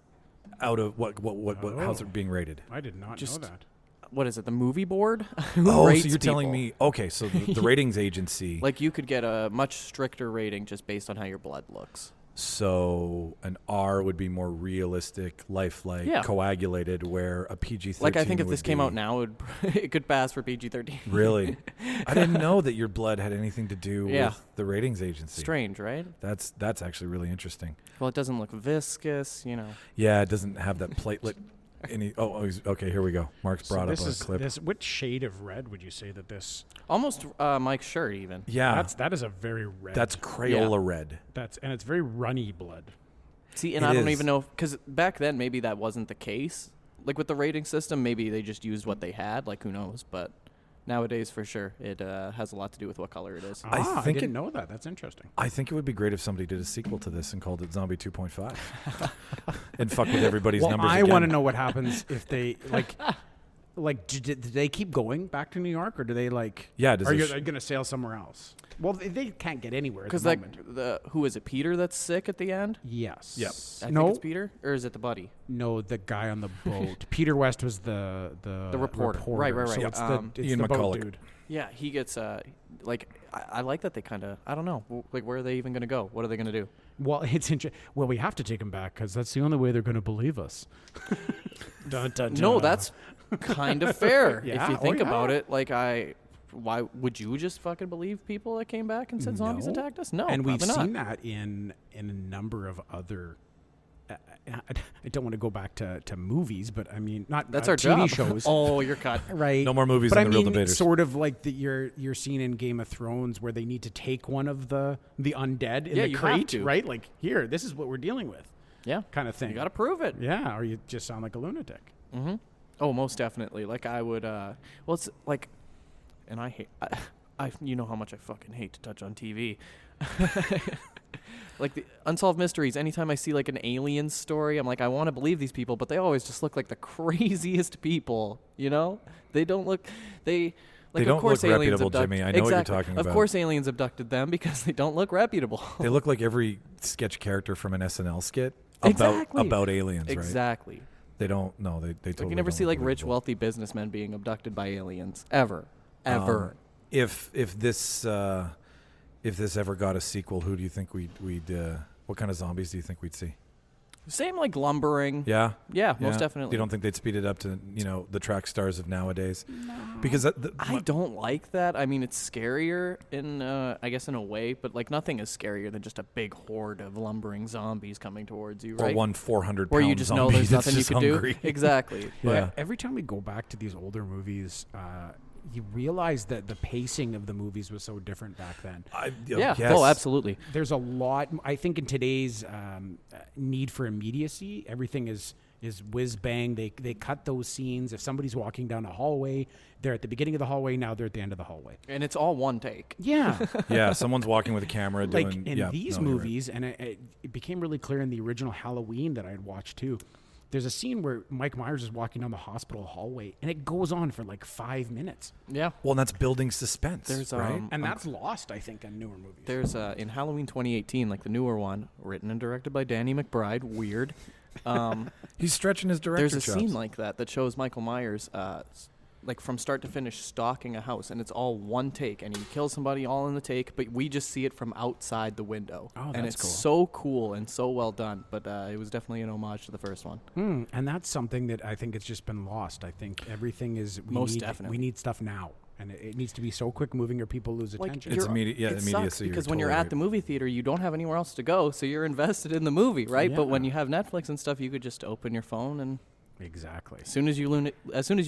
Out of what how's Oh. it being rated? I did not Just- know that. What is it, the movie board? Who Oh, so rates you're telling people? me? Okay, so the ratings agency. Like, you could get a much stricter rating just based on how your blood looks. So an R would be more realistic, lifelike, Yeah. coagulated, where a PG-13 Like, I think if would this came be- out now, it could pass for PG-13. Really? I didn't know that your blood had anything to do Yeah. with the ratings agency. Strange, right? That's actually really interesting. Well, it doesn't look viscous, you know. Yeah, it doesn't have that platelet. Okay, here we go. Mark's brought up a clip. Which shade of red would you say that this? Almost Mike's shirt, even. Yeah, That is a very red. that's Crayola red. and it's very runny blood. See, and It I don't is. even know, because back then maybe that wasn't the case. Like, with the rating system, maybe they just used what they had. Like, who knows? But nowadays, for sure, it has a lot to do with what color it is. I think didn't know that. That's interesting. I think it would be great if somebody did a sequel to this and called it Zombie 2.5 and fuck with everybody's Well, numbers I again. want to know what happens if they did they keep going back to New York, or do they Yeah, does Are it you sh- going to sail somewhere else? Well, they can't get anywhere at Because the like moment. who is it? Peter that's sick at the end. Yes. Yep. I No, think it's Peter, or is it the buddy? no, the guy on the boat. Peter West was the reporter. Right. So Yeah. it's it's Ian the boat McCulloch. dude. Yeah, he gets like I like that they kind of, I don't know, like, where are they even gonna go? What are they gonna do? Well, it's well, we have to take him back because that's the only way they're going to believe us. Dun, dun, No, dun. that's kind of fair Yeah, if you think yeah. about it. Like, why would you just fucking believe people that came back and said zombies No. attacked us? No, And we've probably seen not. that in a number of other. I don't want to go back to movies, but I mean not That's our TV job. shows. Oh, you're cut. Right. No more movies But on I The Real mean, Debaters. sort of like you're seeing in Game of Thrones where they need to take one of the undead in Yeah, the you have crate, to. right? Like, here, this is what we're dealing with, Yeah, kind of thing. you got to prove it. Yeah, or you just sound like a lunatic. Mm-hmm. Oh, most definitely. Like, I would. Well, it's like, and I hate. I you know how much I fucking hate to touch on TV. Like the unsolved mysteries. Anytime I see like an alien story, I'm like, I want to believe these people, but they always just look like the craziest people. You know, they don't look. Like, They of don't course look aliens reputable, abduct- Jimmy. I know what you're exactly. talking about. Of course, aliens abducted them because they don't look reputable. They look like every sketch character from an SNL skit Exactly. about aliens, right? Exactly. They don't. No, they totally. Like, you never don't see look like rich, believable. wealthy businessmen being abducted by aliens ever. If this ever got a sequel, who do you think we'd what kind of zombies do you think we'd see? Same like lumbering. Yeah, Yeah, most definitely. You don't think they'd speed it up to the track stars of nowadays? No. Because I don't like that. I mean, it's scarier in, I guess, in a way, but like nothing is scarier than just a big horde of lumbering zombies coming towards you, or right? one 400 Where you pound just know zombie there's that's nothing you just can hungry. do. Exactly. Yeah. Every time we go back to these older movies, you realize that the pacing of the movies was so different back then. Yeah. Yes. Oh, absolutely. There's a lot. I think in today's need for immediacy, everything is whiz bang. They cut those scenes. If somebody's walking down a hallway, they're at the beginning of the hallway. Now they're at the end of the hallway. And it's all one take. Yeah. Yeah, someone's walking with a camera doing. Like in these movies, and it became really clear in the original Halloween that I had watched too. There's a scene where Mike Myers is walking down the hospital hallway, and it goes on for like 5 minutes. Yeah. Well, and that's building suspense, There's, right? And that's lost, I think, in newer movies. There's in Halloween 2018, like the newer one, written and directed by Danny McBride. Weird. He's stretching his director There's a chops. scene like that shows Michael Myers, like from start to finish, stalking a house, and it's all one take, and he kills somebody all in the take, but we just see it from outside the window. Oh, and that's it's cool. so cool and so well done. But it was definitely an homage to the first one. And that's something that I think it's just been lost. I think everything is Most definitely. We need stuff now, and it needs to be so quick moving or people lose Like attention. It's you're- immediate. Yeah, it sucks immediacy. because you're when you're totally at the movie theater, you don't have anywhere else to go, so you're invested in the movie, right? But when Yeah. you have Netflix and stuff, you could just open your phone, and Exactly. as soon as you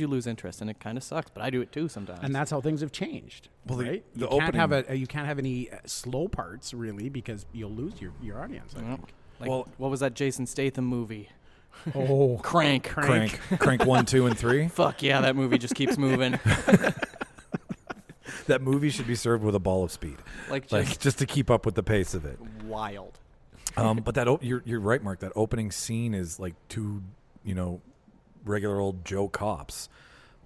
lose interest, and it kind of sucks. But I do it too sometimes. And that's how things have changed. Well, right? the You can't have opening- you can't have any slow parts really because you'll lose your audience. I Yep. think. Like, Well- what was that Jason Statham movie? Oh, Crank. Crank 1, 2, and 3. Fuck yeah, that movie just keeps moving. That movie should be served with a ball of speed, Like like just to keep up with the pace of it. wild. But that you're right, Mark. That opening scene is like two, regular old Joe cops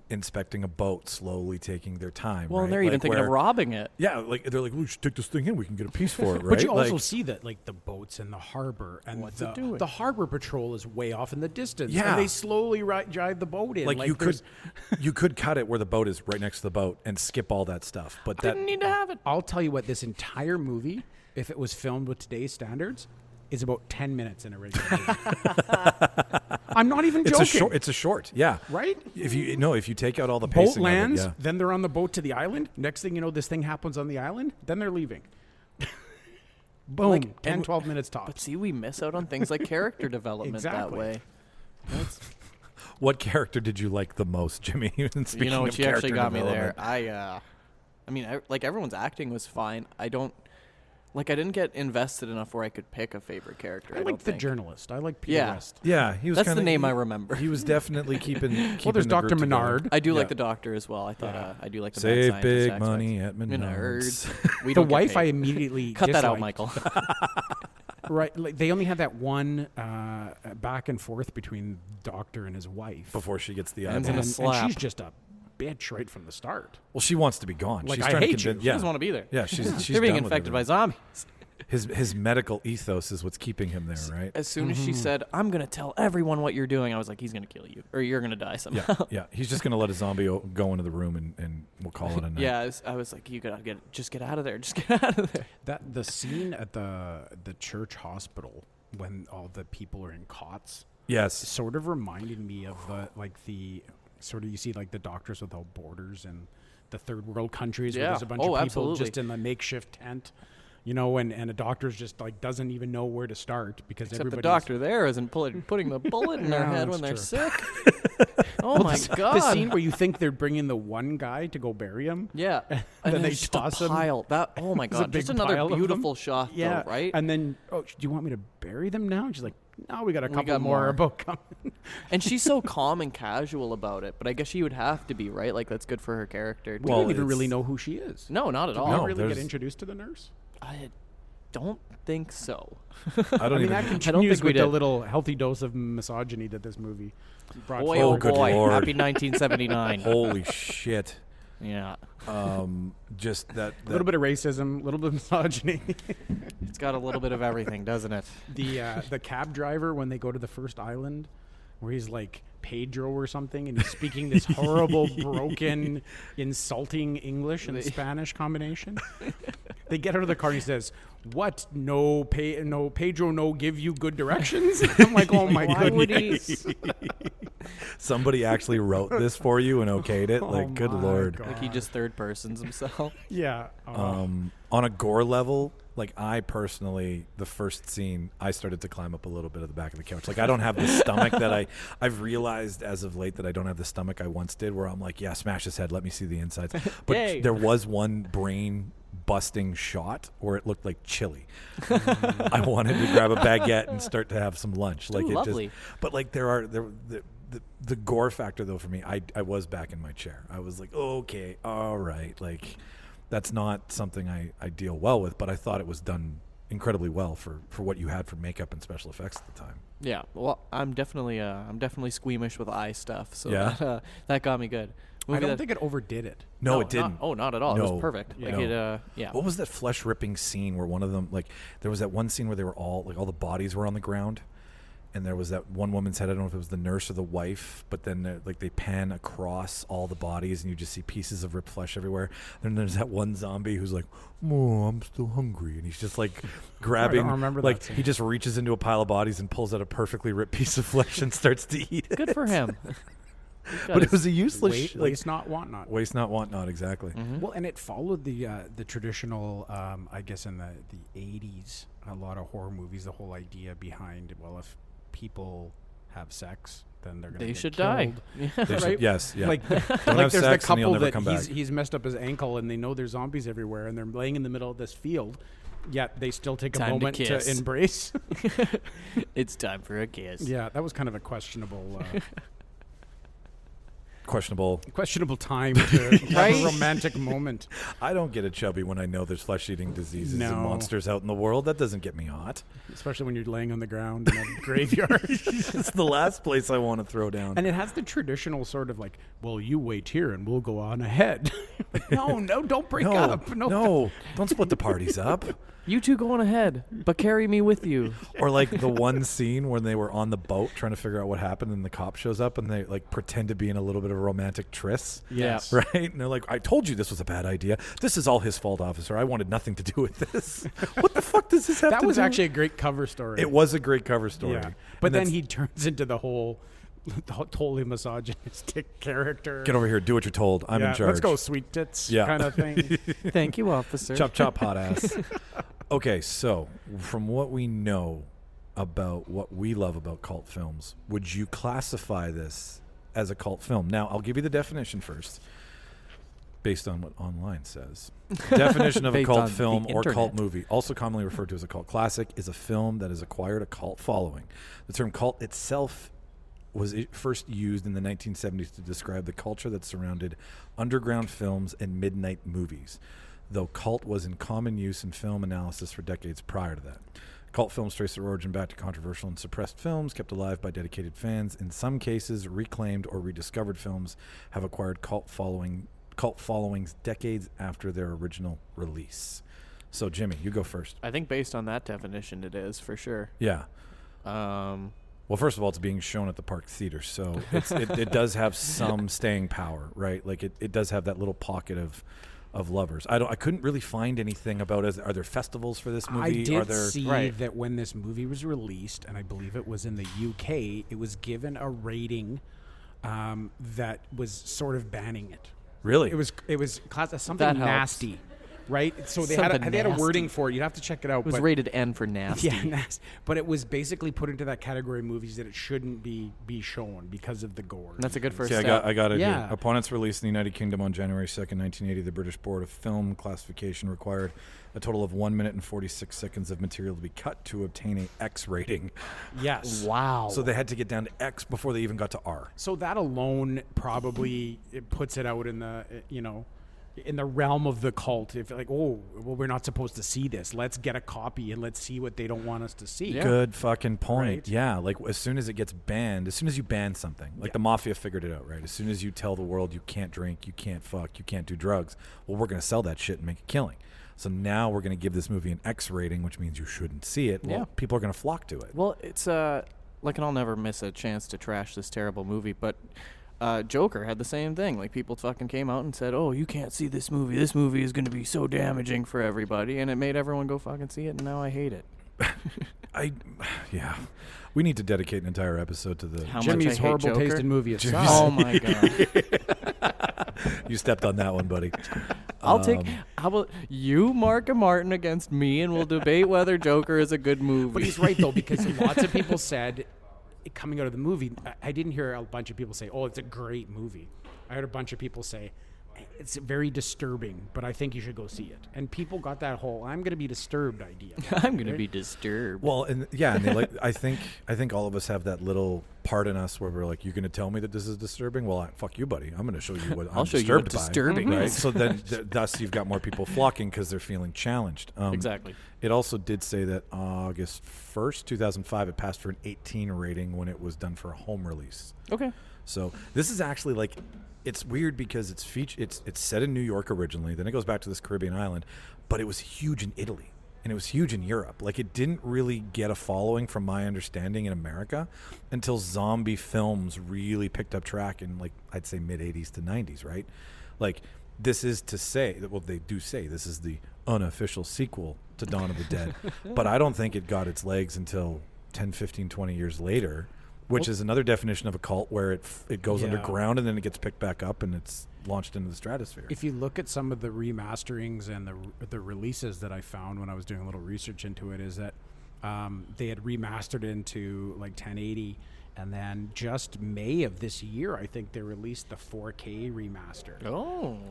inspecting a boat, slowly taking their time. Well, right? they're even Like thinking of where- robbing it. Yeah, like they're like, we should take this thing in. We can get a piece for it, right? But you also Like, see that like the boats in the harbor and What's it doing? the harbor patrol is way off in the distance. Yeah. And they slowly drive the boat in. like you could you could cut it where the boat is right next to the boat and skip all that stuff. But that Didn't need to have it. I'll tell you what, this entire movie, if it was filmed with today's standards, is about 10 minutes in a regular movie. I'm not even joking. it's a short. Yeah. Right? If you take out all the Boat pacing lands, of it, yeah. then they're on the boat to the island. Next thing you know, this thing happens on the island. Then they're leaving. Boom. Like, 10, and- 12 minutes But tops. see, we miss out on things like character development that Exactly. way. That's, What character did you like the most, Jimmy? Speaking you know, of she actually character got me there. development. I mean, like everyone's acting was fine. I didn't get invested enough where I could pick a favorite character. I don't like the think. journalist. I like Peter Yeah. West. Yeah, he was. That's the kinda, name he, I remember. He was definitely keeping. Well, there's the Dr. group together. Menard. I do Yeah. like the Doctor as well. I thought Yeah. I do like the mad Save scientist big aspect. money at Menards. We The don't get wife, I paid. immediately Cut that out, disliked. Michael. Right. Like, they only had that one back and forth between Doctor and his wife. Before she gets the Ends eyeball. in a And slap. she's just a bitch right from the start. Well, she wants to be gone. Like, she's I trying hate to you. convince. She Yeah, doesn't want to be there. yeah. She's They're being done with infected by everything. zombies. His medical ethos is what's keeping him there, right? As soon as she said, "I'm gonna tell everyone what you're doing," I was like, "He's gonna kill you, or you're gonna die somehow." Yeah, yeah. He's just gonna let a zombie go into the room and we'll call it a night. Yeah, I was like, "You gotta get out of there, just get out of there." That the scene at the church hospital when all the people are in cots Yes. sort of reminded me of the sort of, you see like the Doctors Without Borders and the third world countries where Yeah. there's a bunch Oh, of people absolutely. just in the makeshift tent, and a doctor's just like doesn't even know where to start because Except the everybody's doctor there isn't putting the bullet in their No, head that's when they're true. sick. Oh my god! The scene where you think they're bringing the one guy to go bury him. Yeah, then and they there's just toss a him. pile. That oh my There's a god, big just another pile of them. beautiful shot, Yeah, though, right? And then, do you want me to bury them now? And she's like, no, we got a couple got more more. about coming. And she's so calm and casual about it, but I guess she would have to be, right? Like that's good for her character. We Well, don't even really it's- know who she is. No, not at Did all. we No, really get there's- introduced to the nurse? I don't think so. I don't even. that I don't continues think we with the did. little healthy dose of misogyny that this movie brought Boy, Oh, oh forward. good boy! Lord. Happy 1979. Holy shit! Yeah, Just that. A little bit of racism, a little bit of misogyny. it's got a little bit of everything, doesn't it? The cab driver, when they go to the first island, where he's like Pedro or something, and he's speaking this horrible, broken, insulting English and Spanish combination. They get out of the car and he says, "What? No, Pedro, no, give you good directions." I'm like, oh my Why would he? goodness. Somebody actually wrote this for you and okayed it. Like, Oh good my lord. God. Like he just third persons himself. Yeah. On a gore level, Like, I personally, the first scene, I started to climb up a little bit of the back of the couch. Like, I don't have the stomach that I've realized as of late that I don't have the stomach I once did, where I'm like, yeah, smash his head, let me see the insides. But Yay. there was one brain busting shot where it looked like chili. I wanted to grab a baguette and start to have some lunch. Like, Ooh, it lovely. just, but like the gore factor though for me, I was back in my chair. I was like, okay, all right, like that's not something I deal well with, but I thought it was done incredibly well for what you had for makeup and special effects at the time. Yeah, well, I'm definitely squeamish with eye stuff, so Yeah? that got me good. I don't think it overdid it. No, it didn't. Not at all. It No. was perfect. Yeah. Like it, yeah. What was that flesh ripping scene where one of them, like, there was that one scene where they were all the bodies were on the ground, and there was that one woman's head. I don't know if it was the nurse or the wife, but then they pan across all the bodies, and you just see pieces of ripped flesh everywhere. Then there's that one zombie who's like, "Oh, I'm still hungry," and he's just like grabbing. I don't remember like that scene. he just reaches into a pile of bodies and pulls out a perfectly ripped piece of flesh and starts to eat it. Good for him. But it was a useless Waste not, want not. waste not, want not. Exactly. Well, and it followed the traditional, I guess, in the 80s, a lot of horror movies, the whole idea behind, well, if people have sex, then they're going to They get should killed. die. They should- Right? yes, yeah. Like, Don't like have there's the sex and you'll couple never that come back. he's messed up his ankle and they know there's zombies everywhere and they're laying in the middle of this field, yet they still take Time a to moment to kiss. embrace. It's time for a kiss. Yeah, that was kind of a questionable Questionable. time to have Right? a romantic moment. I don't get a chubby when I know there's flesh-eating diseases and No. monsters out in the world. That doesn't get me hot. Especially when you're laying on the ground in a graveyard. It's the last place I want to throw down. And it has the traditional sort of like, well, you wait here and we'll go on ahead. no, don't break up. No, don't split the parties up. You two go on ahead, but carry me with you. Or like the one scene when they were on the boat trying to figure out what happened, and the cop shows up and they like pretend to be in a little bit of a romantic tryst. Yes. Right? And they're like, I told you this was a bad idea. This is all his fault, officer. I wanted nothing to do with this. What the fuck does this have to do? That was actually a great cover story. It was a great cover story. Yeah. But And then that's- he turns into the whole totally misogynistic character. Get over here, do what you're told. I'm in charge. Let's go, sweet tits Yeah. kind of thing. Thank you, officer. Chop, chop, hot ass. Okay, so from what we know about what we love about cult films, would you classify this as a cult film? Now, I'll give you the definition first, based on what online says. Definition of a Based cult on film the or cult internet. movie, also commonly referred to as a cult classic, is a film that has acquired a cult following. The term cult itself was first used in the 1970s to describe the culture that surrounded underground films and midnight movies, though cult was in common use in film analysis for decades prior to that. Cult films trace their origin back to controversial and suppressed films kept alive by dedicated fans. In some cases, reclaimed or rediscovered films have acquired cult followings decades after their original release. So, Jimmy, you go first. I think based on that definition, it is for sure. Yeah. Um, Well, first of all, it's being shown at the Park Theater, so it does have some staying power, right? Like it does have that little pocket of lovers. I couldn't really find anything about it. Are there festivals for this movie? I did Are there see Right. that when this movie was released, and I believe it was in the UK, it was given a rating that was sort of banning it. really? It was classed as something That helps. nasty, right? So they Something had a wording nasty. for it. You'd have to check it out. it was but rated N for nasty. yeah, nasty. But it was basically put into that category of movies that it shouldn't be shown because of the gore. That's a good first See, step. I got it Yeah. here. Upon its release in the United Kingdom on January 2nd, 1980, the British Board of Film Classification required a total of 1 minute and 46 seconds of material to be cut to obtain a X rating. Yes. Wow. So they had to get down to X before they even got to R. So that alone probably it puts it out in the in the realm of the cult. If like, oh, well, we're not supposed to see this. Let's get a copy and let's see what they don't want us to see. Yeah. Good fucking point. Right. Yeah, like as soon as it gets banned, as soon as you ban something, like the mafia figured it out, right? As soon as you tell the world you can't drink, you can't fuck, you can't do drugs, well, we're going to sell that shit and make a killing. So now we're going to give this movie an X rating, which means you shouldn't see it. Well, Yeah. people are going to flock to it. Well, it's like, and I'll never miss a chance to trash this terrible movie, but Joker had the same thing. Like, people fucking came out and said, "Oh, you can't see this movie. This movie is going to be so damaging for everybody," and it made everyone go fucking see it, and now I hate it. Yeah. We need to dedicate an entire episode to the. How much Jimmy's I hate horrible Joker. taste in movie itself. Oh my god. You stepped on that one, buddy. I'll take. How about you mark a Martin against me, and we'll debate whether Joker is a good movie. But he's right, though, because lots of people said, coming out of the movie, I didn't hear a bunch of people say, oh, it's a great movie. I heard a bunch of people say, it's very disturbing, but I think you should go see it. And people got that whole "I'm going to be disturbed" idea. I'm going to be disturbed. Well, and yeah, and they I think all of us have that little part in us where we're like, "You're going to tell me that this is disturbing? Well, fuck you, buddy. I'm going to show you what I'll I'm show you disturbed what by." disturbing right? is. So then, thus, you've got more people flocking because they're feeling challenged. Exactly. It also did say that August 1st, 2005, it passed for an 18 rating when it was done for a home release. Okay. So this is actually like, it's weird because it's set in New York originally, then it goes back to this Caribbean island, but it was huge in Italy and it was huge in Europe. Like, it didn't really get a following, from my understanding, in America until zombie films really picked up track in, like, I'd say mid 80s to 90s, right? Like, this is to say that, well, they do say this is the unofficial sequel to Dawn of the Dead, but I don't think it got its legs until 10, 15, 20 years later. Which is another definition of a cult, where it goes underground and then it gets picked back up and it's launched into the stratosphere. If you look at some of the remasterings and the releases that I found when I was doing a little research into it, is that they had remastered into like 1080, and then just May of this year, I think they released the 4K remaster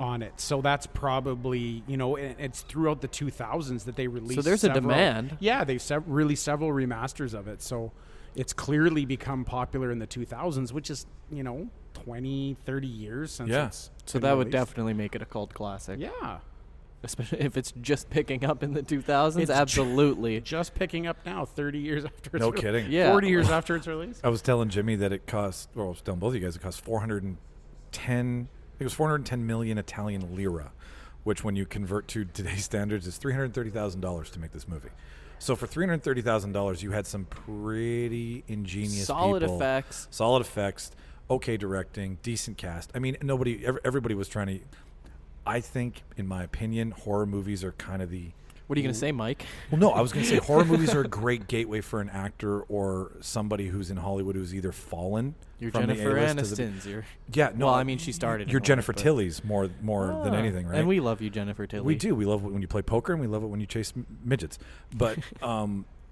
on it. So that's probably, it's throughout the 2000s that they released. So there's a demand. Yeah, they released several remasters of it. So it's clearly become popular in the 2000s, which is, 20, 30 years since it's So been that would released. definitely make it a cult classic. Yeah. Especially if it's just picking up in the 2000s. Absolutely. Just picking up now, 30 years after it's No kidding. Yeah. 40 years after it's released. I was telling Jimmy that it cost, or I was telling both of you guys, it cost 410 million Italian lira, which when you convert to today's standards is $330,000 to make this movie. So for $330,000, you had some pretty ingenious Solid people. Solid effects, okay directing, decent cast. I mean, everybody was trying to. I think, in my opinion, horror movies are kind of the. What are you going to say, Mike? Well, no, I was going to say horror movies are a great gateway for an actor or somebody who's in Hollywood who's either fallen. You're from Jennifer the A-list Aniston's. Well, I mean, she started. You're in Jennifer Hollywood, Tilly's more than anything, right? And we love you, Jennifer Tilly. We do. We love it when you play poker, and we love it when you chase midgets. But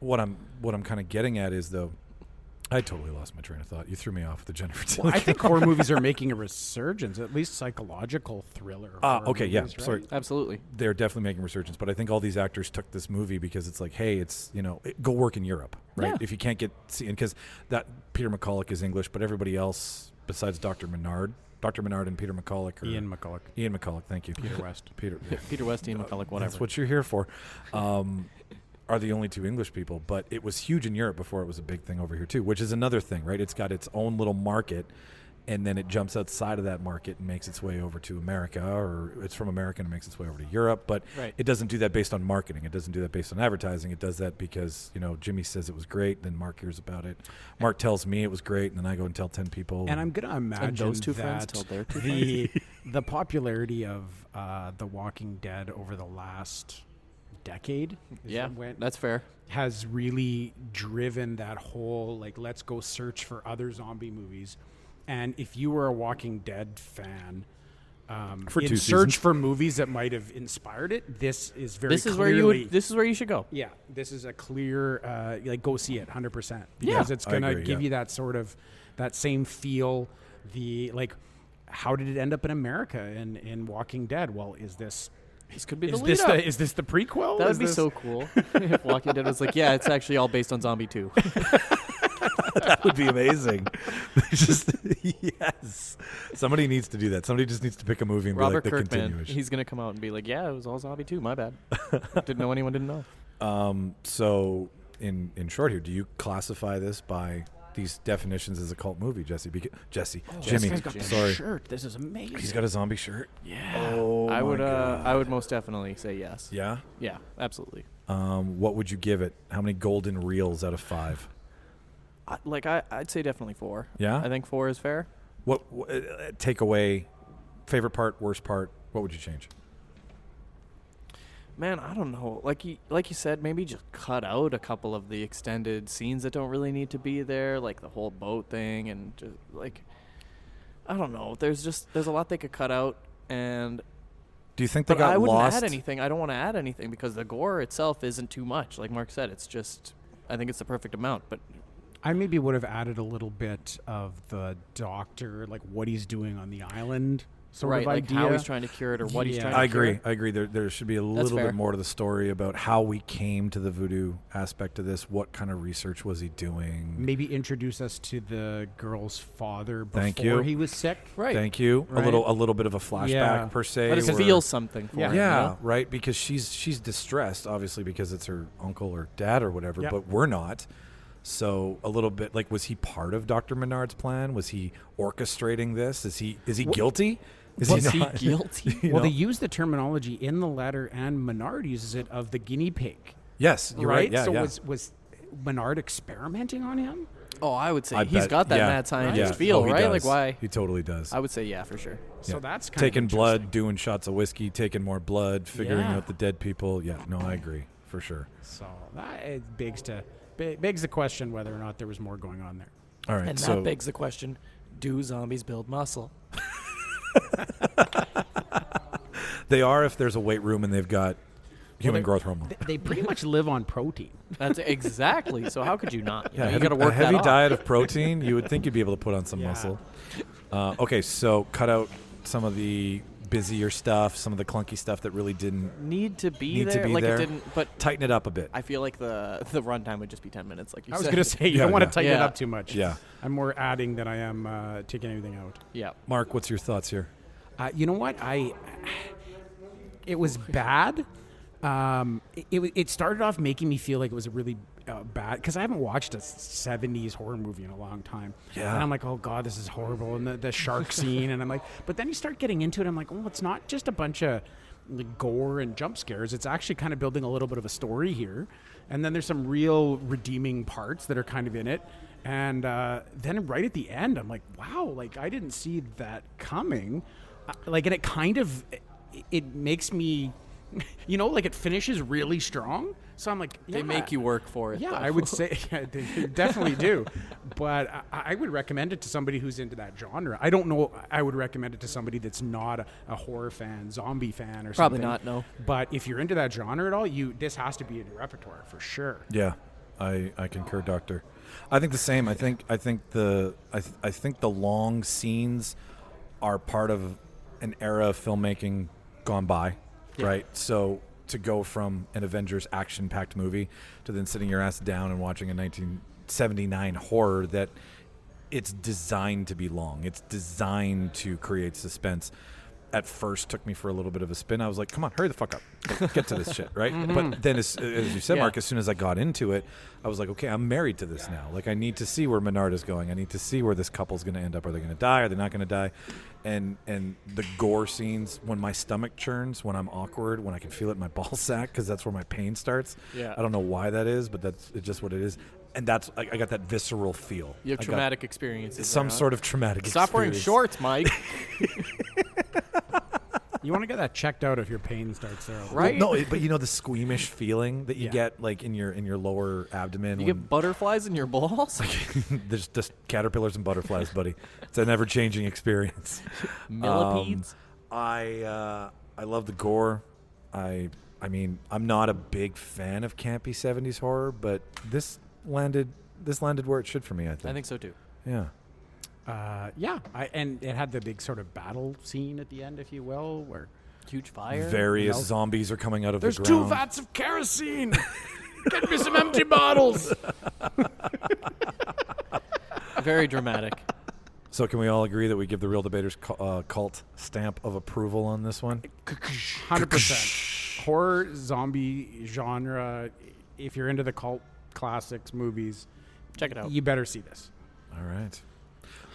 what I'm kind of getting at is, though, I totally lost my train of thought. You threw me off with the Jennifer Tilly. Well, I think horror movies are making a resurgence, at least psychological thriller. Okay, yeah, movies, right? sorry. Absolutely. They're definitely making a resurgence, but I think all these actors took this movie because it's like, hey, it's, go work in Europe, right? Yeah. If you can't because that Peter McCulloch is English, but everybody else besides Dr. Menard and Peter McCulloch. Ian McCulloch. Ian McCulloch, thank you. Peter West. Peter West, Ian McCulloch, whatever. That's what you're here for. Are the only two English people, but it was huge in Europe before it was a big thing over here too, which is another thing, right? It's got its own little market, and then it jumps outside of that market and makes its way over to America, or it's from America and makes its way over to Europe. But it doesn't do that based on marketing. It doesn't do that based on advertising. It does that because, Jimmy says it was great, then Mark hears about it. Mark tells me it was great, and then I go and tell 10 people. And I'm going to imagine those two friends that told their two the popularity of The Walking Dead over the last decade that's fair, has really driven that whole, like, let's go search for other zombie movies. And if you were a Walking Dead fan, for in 2 search seasons. for movies that might have inspired it, this is very this is clearly, this is where you should go. yeah, this is a clear, go see it 100%, because Yeah. it's I going to agree, give yeah. you that sort of, that same feel, how did it end up in America in Walking Dead? Well, is this could be the is lead this up. is this the prequel? That Is would be this- so cool if Walking Dead was like, yeah, it's actually all based on Zombie 2. That would be amazing. Just yes, somebody needs to do that. Somebody just needs to pick a movie and Robert be like the Kirkman, continuation. he's going to come out and be like, yeah, it was all Zombie 2, my bad. Didn't know anyone didn't know. So, in short here, do you classify this by these definitions as a cult movie, Jesse? Jimmy, This guy's got the sorry. shirt. This is amazing. He's got a zombie shirt. Yeah. Oh, I would my God. I would most definitely say yes. Yeah. Yeah, absolutely. What would you give it? How many golden reels out of 5? I'd say definitely 4. Yeah? I think 4 is fair. What take away? Favorite part, worst part? What would you change? Man, I don't know. Like you said, maybe just cut out a couple of the extended scenes that don't really need to be there, like the whole boat thing, and just I don't know. There's a lot they could cut out, and Do you think they But got I wouldn't lost? add anything. I don't want to add anything because the gore itself isn't too much. Like Mark said, it's just, I think it's the perfect amount. But I maybe would have added a little bit of the doctor, like what he's doing on the island, sort of like idea. how he's trying to cure it or what he's trying to I cure agree. it. I agree. There should be a little fair. bit more to the story about how we came to the voodoo aspect of this. What kind of research was he doing? Maybe introduce us to the girl's father before Thank you. he was sick. Right. Thank you. Right. A little bit of a flashback Yeah. per se. Let us where- feel something for Yeah. him. Yeah, You know? right. Because she's distressed, obviously, because it's her uncle or dad or whatever. Yeah. But we're not. So a little bit like, was he part of Dr. Menard's plan? Was he orchestrating this? Is he guilty? Is Was he not? guilty? You Well, know? they use the terminology in the letter, and Menard uses it of the guinea pig. Yes, you're right. Yeah, so yeah. was Menard experimenting on him? Oh, I would say I he's bet- got that yeah. mad scientist Yeah. feel, Oh, he right? does. Like why? He totally does. I would say yeah, for sure. So Yeah. that's kind taking of blood, doing shots of whiskey, taking more blood, figuring Yeah. out the dead people. Yeah, no, I agree for sure. So that it begs the question whether or not there was more going on there. All right, And so that begs the question: do zombies build muscle? they are if there's a weight room and they've got human they- growth hormone. They pretty much live on protein. That's exactly. So how could you not? You know, you heavy- got to work a heavy that off. diet of protein. You would think you'd be able to put on some Yeah. muscle. Okay, so cut out some of the busier stuff, some of the clunky stuff that really didn't Need to be need there. to be like there. it didn't. But Tighten it up a bit. I feel like the runtime would just be 10 minutes, like you I was said. going to say, you Yeah, don't want yeah. to tighten it Yeah. up too much. Yeah. I'm more adding than I am taking anything out. Yeah. Mark, what's your thoughts here? You know what? It was bad. It started off making me feel like it was a really bad, because I haven't watched a 70s horror movie in a long time. Yeah. And I'm like, oh God, this is horrible. And the shark scene. And I'm like, but then you start getting into it. I'm like, oh, it's not just a bunch of like, gore and jump scares. It's actually kind of building a little bit of a story here. And then there's some real redeeming parts that are kind of in it. And then right at the end, I'm like, wow, like I didn't see that coming. And it kind of, it makes me, like it finishes really strong. So I'm like, They yeah. make you work for it. Yeah, though. I would say they definitely do. But I would recommend it to somebody who's into that genre. I don't know. I would recommend it to somebody that's not a horror fan, zombie fan, or Probably something. not, no. But if you're into that genre at all, this has to be in your repertoire for sure. Yeah, I concur, Doctor. I think the same. I think the long scenes are part of an era of filmmaking gone by, right? So to go from an Avengers action-packed movie to then sitting your ass down and watching a 1979 horror that it's designed to be long. It's designed to create suspense. At first took me for a little bit of a spin. I was like, come on, hurry the fuck up. Get to this shit, right? But then as you said, Yeah. Mark, as soon as I got into it, I was like, okay, I'm married to this now. Like, I need to see where Menard is going. I need to see where this couple's going to end up. Are they going to die? Are they not going to die? And the gore scenes, when my stomach churns, when I'm awkward, when I can feel it in my ball sack, because that's where my pain starts. Yeah. I don't know why that is, but it's just what it is. And that's, I got that visceral feel. You have I got traumatic experiences. some there, huh? sort of traumatic Stop wearing experience. shorts, Mike. You want to get that checked out if your pain starts there. Right? Well, no, but the squeamish feeling that you Yeah. get like in your lower abdomen. You when get butterflies in your balls? there's just caterpillars and butterflies, buddy. It's an ever-changing experience. Millipedes? I love the gore. I mean, I'm not a big fan of campy 70s horror, but this landed where it should for me, I think. I think so too. Yeah. And it had the big sort of battle scene at the end, if you will, where Huge fire. Various Well, zombies are coming out of there's the 2 ground. vats of kerosene. Get me some empty bottles. Very dramatic. So can we all agree that we give the Real Debaters cult stamp of approval on this one? 100%. Horror, zombie genre. If you're into the cult classics movies, Check it out. you better see this. All right.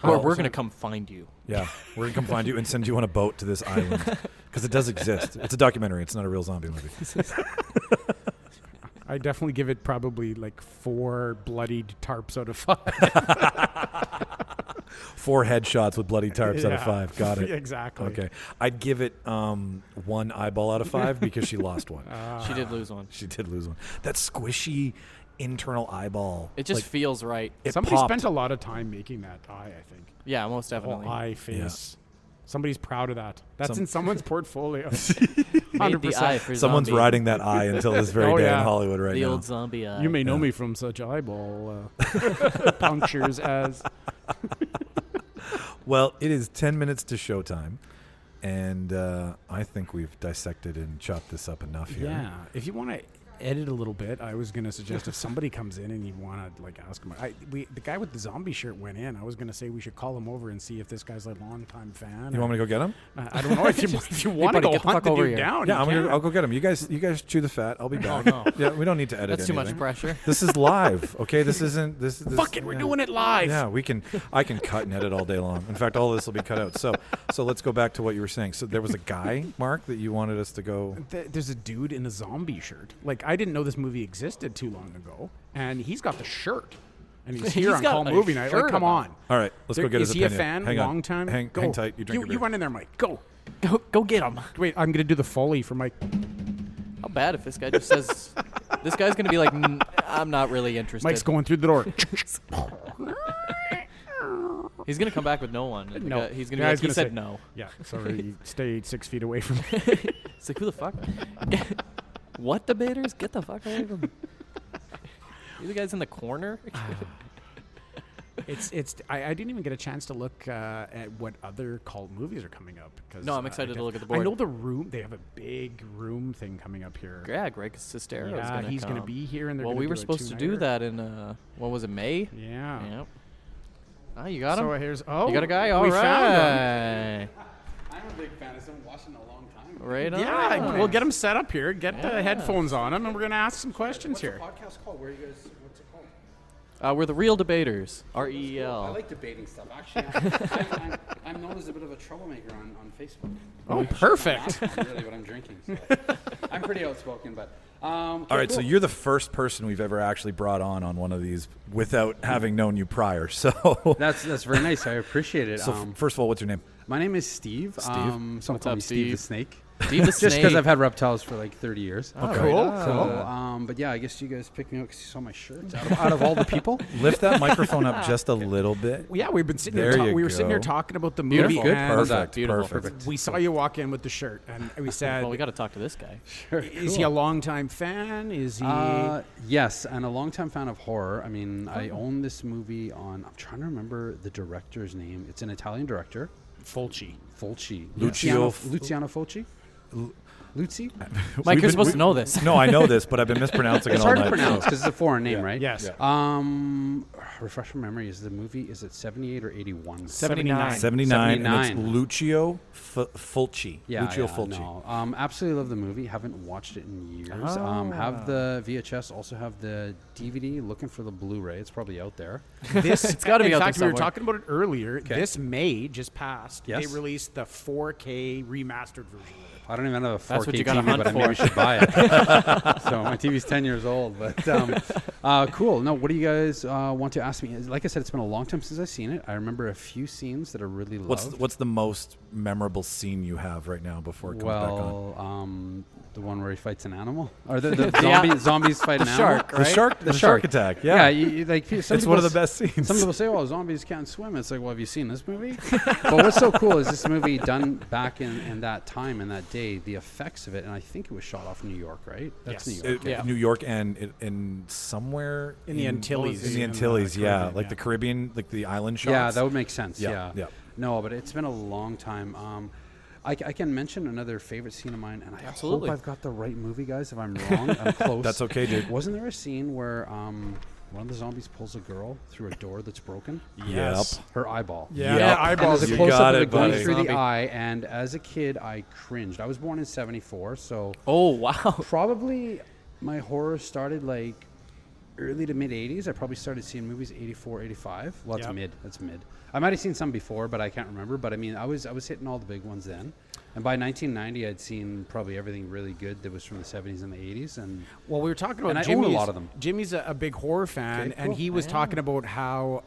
Or we're going to come find you. Yeah, we're going to come find you and send you on a boat to this island. Because it does exist. It's a documentary. It's not a real zombie movie. I definitely give it probably like 4 bloodied tarps out of 5. 4 headshots with bloody tarps out of Yeah. 5. Got it. Exactly. Okay. I'd give it 1 eyeball out of 5 because she lost one. She did lose one. She did lose one. That squishy internal eyeball. It just like, feels right. it Somebody popped. spent a lot of time making that eye, I think. Yeah, most The whole definitely. eye, face. Somebody's proud of that. That's Some- in someone's portfolio. Made the eye 100%. for Someone's zombie. riding that eye until this very Oh, day yeah. in Hollywood right The now. old zombie eye. You may know Yeah. me from such eyeball punctures as. Well, it is 10 minutes to showtime, and I think we've dissected and chopped this up enough here. Yeah. If you want to edit a little bit, I was going to suggest if somebody comes in and you want to like ask him. The guy with the zombie shirt went in. I was going to say we should call him over and see if this guy's like a longtime fan. You want me to go get him? I don't know if you want to buddy, go get the hunt fuck the over dude here. down. Yeah, you I'll can. go get him. You guys chew the fat. I'll be back. no. Yeah, we don't need to edit That's too much anything. pressure. This is live, okay? This isn't this. Fuck it, we're yeah. doing it live. Yeah, I can cut and edit all day long. In fact, all of this will be cut out. So let's go back to what you were saying. So there was a guy, Mark, that you wanted us to go. There's a dude in a zombie shirt. Like, I didn't know this movie existed too long ago, and he's got the shirt, and he's here He's on got Call a Movie Night. Like, shirt come about. on. All right, let's go get his Is he a opinion. fan? Hang on. Long time? Hang Go. tight. You drink your You beer. run in there, Mike. Go. Go get him. Wait, I'm gonna do the Foley for Mike. How bad if this guy just says, this guy's going to be like, I'm not really interested. Mike's going through the door. He's going to come back with no one. And the No. guy- he's going to Yeah, be he's like, he gonna said say- no. Yeah, sorry. Stay 6 feet away from me. It's like, who the fuck? What debaters? Get the fuck away from me. You the guys in the corner? I didn't even get a chance to look at what other cult movies are coming up. Because No, I'm excited to look at the I board. know the Room. They have a big Room thing coming up here. Yeah, Greg Sestero is Yeah, going to he's come. going to be here, and they're Well, gonna we do were a supposed to do two-nighter. that in, what was it, May? Yeah. Yep. Ah, you got him? So here's you You got a guy? All we right. found him. I'm a big fan. I haven't watched in a long time. Right on. Yeah, we'll get him set up here. Get the headphones on him, and we're gonna ask some questions here. Podcast called? Where you guys? What's it called? We're the Real Debaters. I REL. like debating stuff. Actually, I'm known as a bit of a troublemaker on Facebook. Oh, perfect. That's really what I'm drinking. So. I'm pretty outspoken, but. All right, so you're the first person we've ever actually brought on one of these without having known you prior. So That's very nice. I appreciate it. So first of all, what's your name? My name is Steve. Some What's call up, me Steve the Steve? Snake. Steve the Just because Snake. I've had reptiles for like 30 years. Oh, Cool, right cool. on. So, but yeah, I guess you guys picked me up because you saw my shirt. Out of all the people, Lift that microphone up just a little bit. Yeah, we've been sitting There here. you We were sitting here go. talking about the movie. Beautiful. Good. and Perfect. Beautiful. Perfect. We saw you walk in with the shirt, and we said, Well, we got to talk to this guy. "Is he a longtime fan? Is he?" Yes, and a longtime fan of horror. I mean, I own this movie on. I'm trying to remember the director's name. It's an Italian director, Fulci. Fulci. Lucio Luciano Fulci. Luci. Mike, you're supposed to know this. No, I know this, but I've been mispronouncing it It's all hard night. to pronounce so- because it's a foreign name, right? Yes. Refresh my memory. Is the movie? Is it 78 or 81? 79. 79, and 79. it's Lucio Fulci. Yeah, Lucio yeah, Fulci. no. Absolutely love the movie. Haven't watched it in years. Have the VHS. Also have the DVD. Looking for the Blu-ray. It's probably out there. This It's gotta be in out there fact, we were somewhere. talking about it earlier. This May just passed. Yes. They released the 4K remastered version. I don't even have a 4K That's what you gotta TV, hunt but I maybe for. should buy it. So my TV's 10 years old, but cool. No, what do you guys want to ask me? Like I said, it's been a long time since I've seen it. I remember a few scenes that I really loved. What's the most memorable scene you have right now before it comes back on? Well, the one where he fights an animal, or the zombies fight an animal. shark, right? The shark attack. Yeah, Yeah, like some it's one of the people best scenes. Some people say, "Oh, zombies can't swim." It's like, well, have you seen this movie? But what's so cool is this movie done back in that time and that day. The effects of it, and I think it was shot off in New York, right? That's Yes. New York. Yeah. New York and in somewhere In the Antilles. In the In the Antilles, yeah, Caribbean, like yeah. the Caribbean, like the island shots. Yeah, that would make sense. Yeah, Yeah. yeah. No, but it's been a long time. I can mention another favorite scene of mine, and I Absolutely. hope I've got the right movie, guys. If I'm wrong, I'm close. That's okay, dude. Wasn't there a scene where one of the zombies pulls a girl through a door that's broken? Yes. Her eyeball. Yeah, Yep. eyeballs. And there's a You close-up got of it, it going buddy. through Zombie. the eye, and as a kid, I cringed. I was born in '74, so Oh, wow. probably my horror started like early to mid 80s. I probably started seeing movies 84, 85. Well, that's Yep. mid. That's mid. I might have seen some before, but I can't remember. But I mean, I was hitting all the big ones then. And by 1990, I'd seen probably everything really good that was from the 70s and the 80s. And Well, we were talking about And I own Jimmy's. a lot of them. Jimmy's a big horror fan, Okay, and cool. he was talking about how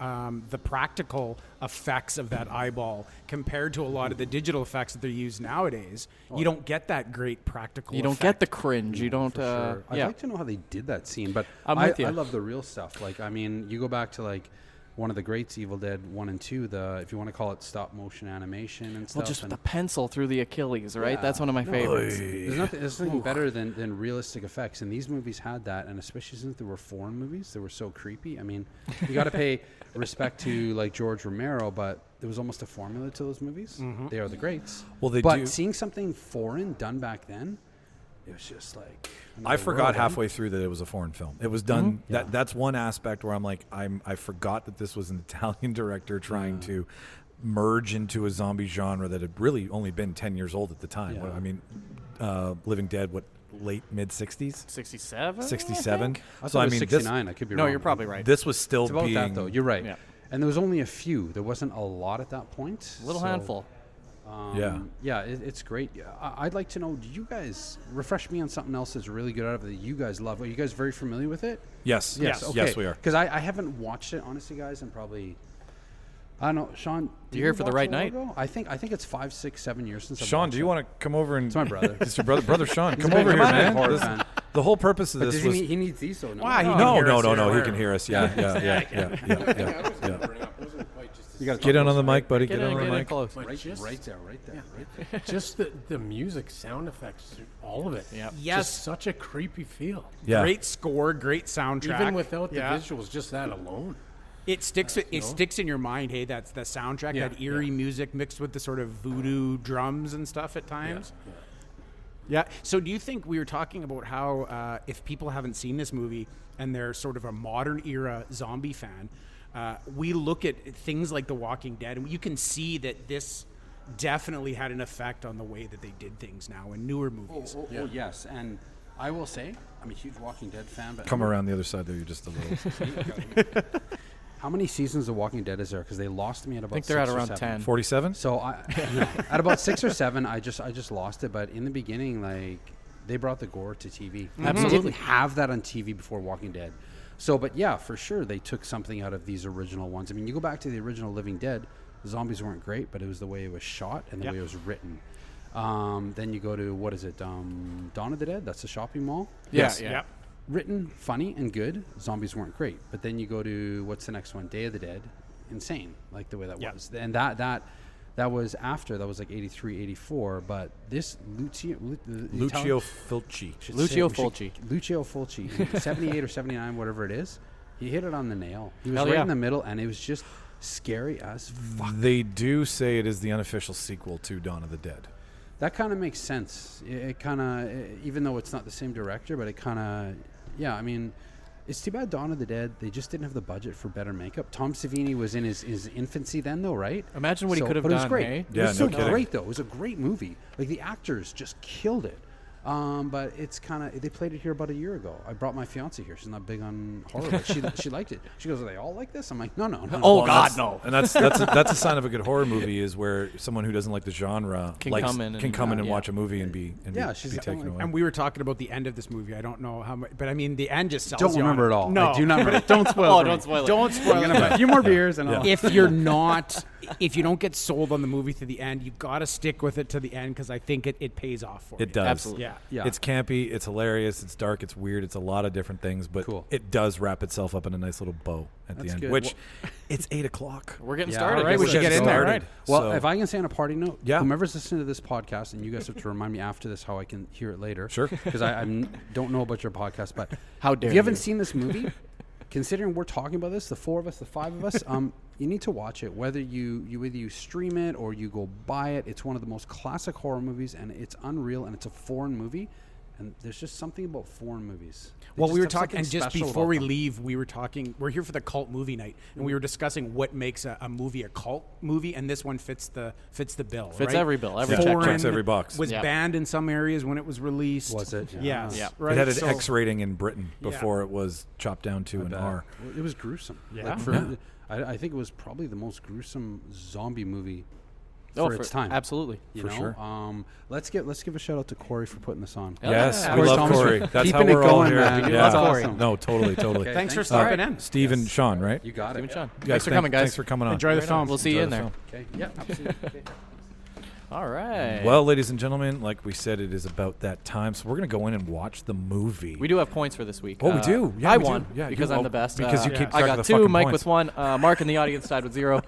the practical effects of that eyeball compared to a lot of the digital effects that they're used nowadays, you don't get that great practical. You don't get the cringe. You don't. for sure. I'd Yeah. like to know how they did that scene, but I'm with you. I love the real stuff. Like, I mean, you go back to like one of the greats, Evil Dead 1 and 2, if you want to call it stop motion animation and stuff. Well, just the pencil through the Achilles, right? That's one of my favorites. There's nothing better than realistic effects, and these movies had that, and especially since they were foreign movies, they were so creepy. I mean, you got to pay respect to like George Romero, but there was almost a formula to those movies. They are the greats. Well, but seeing something foreign done back then, it was just like I forgot halfway through that it was a foreign film. It was done. That's one aspect where I'm like, I forgot that this was an Italian director trying to merge into a zombie genre that had really only been 10 years old at the time. Yeah. I mean, Living Dead, late mid 60s, 67. 67. So I mean, 69. I could be wrong. No, you're probably right. This was still It's about being that though. You're right. Yeah. And there was only a few. There wasn't a lot at that point. Little handful. It's great. I'd like to know, do you guys refresh me on something else that's really good out of it that you guys love? Are you guys very familiar with it? Yes. Okay. Yes, we are. Because I haven't watched it, honestly, guys, and probably, I don't know, Sean. You're here for the right night. I think it's 5, 6, 7 years since. Sean, do you want to come over and? It's my brother. It's your brother Sean. Come big over here, man. horror fan. The whole purpose of But this does was. he needs these, so no. Wow, he No. He can hear us. Yeah. You got Get on the mic, buddy. Get Get on in the mic. close. right there. Just the music, sound effects, all of it. Yep. Yes. Just such a creepy feel. Yeah. Great score, great soundtrack. Even without the visuals, just that alone. It sticks. It sticks in your mind. Hey, that's the soundtrack. Yeah, that eerie music mixed with the sort of voodoo drums and stuff at times. Yeah. So, do you think we were talking about how if people haven't seen this movie and they're sort of a modern era zombie fan, we look at things like The Walking Dead, and you can see that this definitely had an effect on the way that they did things now in newer movies. Oh, yes, and I will say I'm a huge Walking Dead fan. But Come around the other side there. You're just a little. How many seasons of Walking Dead is there? Because they lost me at about. I think they're at 6 or around 7. 10. 47. So at about 6 or 7, I just lost it. But in the beginning, like they brought the gore to TV. Absolutely. We didn't have that on TV before Walking Dead. So, but yeah, for sure, they took something out of these original ones. I mean, you go back to the original Living Dead, the zombies weren't great, but it was the way it was shot and the way it was written. Then you go to, what is it, Dawn of the Dead? That's the shopping mall. Yes. Yeah. Written, funny, and good. Zombies weren't great. But then you go to, what's the next one? Day of the Dead. Insane, like the way that was. And that was after, that was like 83, 84. But this Lucio Fulci. Lucio Fulci. Lucio Fulci, 78 or 79, whatever it is, he hit it on the nail. He was Hell right yeah. in the middle, and it was just scary as fuck. They do say it is the unofficial sequel to Dawn of the Dead. That kind of makes sense. It kind of, even though it's not the same director, but it kind of, yeah, I mean, it's too bad Dawn of the Dead, they just didn't have the budget for better makeup. Tom Savini was in his infancy then, though, right? Imagine what he could have but done, it was great. hey? Yeah, It was no so kidding. great, though. It was a great movie. Like, the actors just killed it. But it's kind of, they played it here about a year ago. I brought my fiance here. She's not big on horror, but she liked it. She goes, "Are they all like this?" I'm like, no. Oh, God, no. And that's a sign of a good horror movie is where someone who doesn't like the genre Can likes, come in and- can come in and yeah. watch a movie and be she's be taken like- away. And we were talking about the end of this movie. I don't know how much, but I mean, the end just sells Don't you on remember it. it all. No, I do not remember it. Don't spoil it. Don't spoil it. Don't spoil I'm going to have it. a few more beers and Yeah. I'll... If you don't get sold on the movie to the end, you got to stick with it to the end because I think it pays off for you. It does. Absolutely. Yeah. It's campy. It's hilarious. It's dark. It's weird. It's a lot of different things, but Cool. it does wrap itself up in a nice little bow at the That's end. good. Which it's 8 o'clock. We're getting Yeah, started. all right, Guess we we're should get getting in there, started. right? Well, So- if I can say on a party note, Yeah. whomever's listening to this podcast, and you guys have to remind me after this how I can hear it later. Sure. Because I don't know about your podcast, but How dare if you haven't you. seen this movie, considering we're talking about this, the 4 of us, the 5 of us, you need to watch it. Whether you stream it or you go buy it, it's one of the most classic horror movies, and it's unreal, and it's a foreign movie. And there's just something about foreign movies. They Well, just we were have talking, something and just special before about we them. leave, we were talking. We're here for the cult movie night, and we were discussing what makes a movie a cult movie, and this one fits the bill. Fits right? every bill, every Yeah. check. Foreign, Checks every box. Was Yeah. banned in some areas when it was released. Was it? Yes. Yeah. Right. It had an So- X rating in Britain Yeah. before it was chopped down to an R. It was gruesome. Yeah. Like for, Yeah. I think it was probably the most gruesome zombie movie Oh, for its time. Absolutely. You For know? sure. Let's give a shout out to Corey for putting this on. Hell Yes, yeah. we Corey love Thomas Corey. for That's how keeping it we're all going, here. man. Yeah. Love Corey. No, totally. Okay, Thanks for thanks. stopping in. Stephen, Sean, right? You got it. Stephen Sean. Guys, Thanks for coming, guys. Thanks for coming on. Enjoy the Right on. film. We'll see you Enjoy in the there. film. Okay. Yeah, absolutely. Okay. All right. Well, ladies and gentlemen, like we said, it is about that time. So we're going to go in and watch the movie. we do have points for this week. Oh, we do. Yeah, I we do. won Yeah, because you- I'm oh, the best. because you keep I track got of the 2, fucking Mike points. with 1. Mark in the audience side with 0.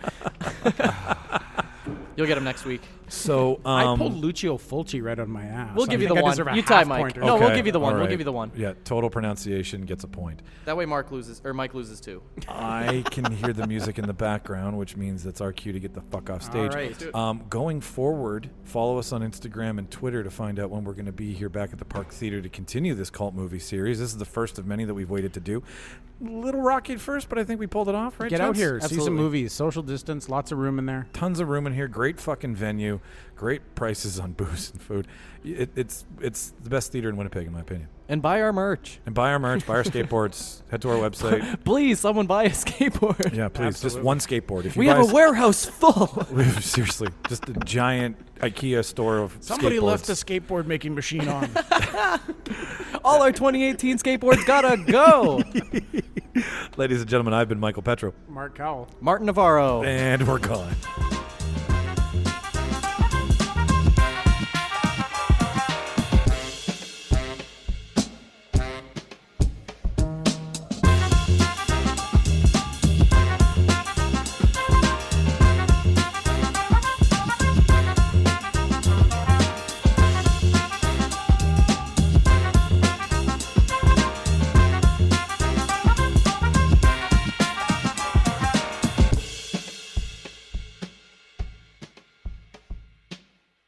You'll get him next week. So I pulled Lucio Fulci right on my ass. We'll I give you the think I 1. deserve a You tie, half Mike. pointer. No, we'll Okay, give you the 1. all We'll right. give you the 1. Yeah, total pronunciation gets a point. That way Mark loses, or Mike loses 2. I can hear the music in the background, which means that's our cue to get the fuck off stage. right. Let's do it. Going forward, follow us on Instagram and Twitter to find out when we're going to be here back at the Park Theater to continue this cult movie series. This is the first of many that we've waited to do. Little rocky at first, but I think we pulled it off, right? Get out Chance? here, see some Absolutely. movies, social distance, lots of room in there. Tons of room in here. Great fucking venue. Great prices on booze and food. It's the best theater in Winnipeg, in my opinion. And buy our merch. And buy our merch, buy our skateboards. Head to our website. Please, someone buy a skateboard. Yeah, please. Just one skateboard. If you We buy have a warehouse full. seriously, just a giant IKEA store of Somebody skateboards. left the skateboard making machine on. All our 2018 skateboards gotta go. Ladies and gentlemen, I've been Michael Petrow, Mark Cowell. Martin Navarro. and we're gone.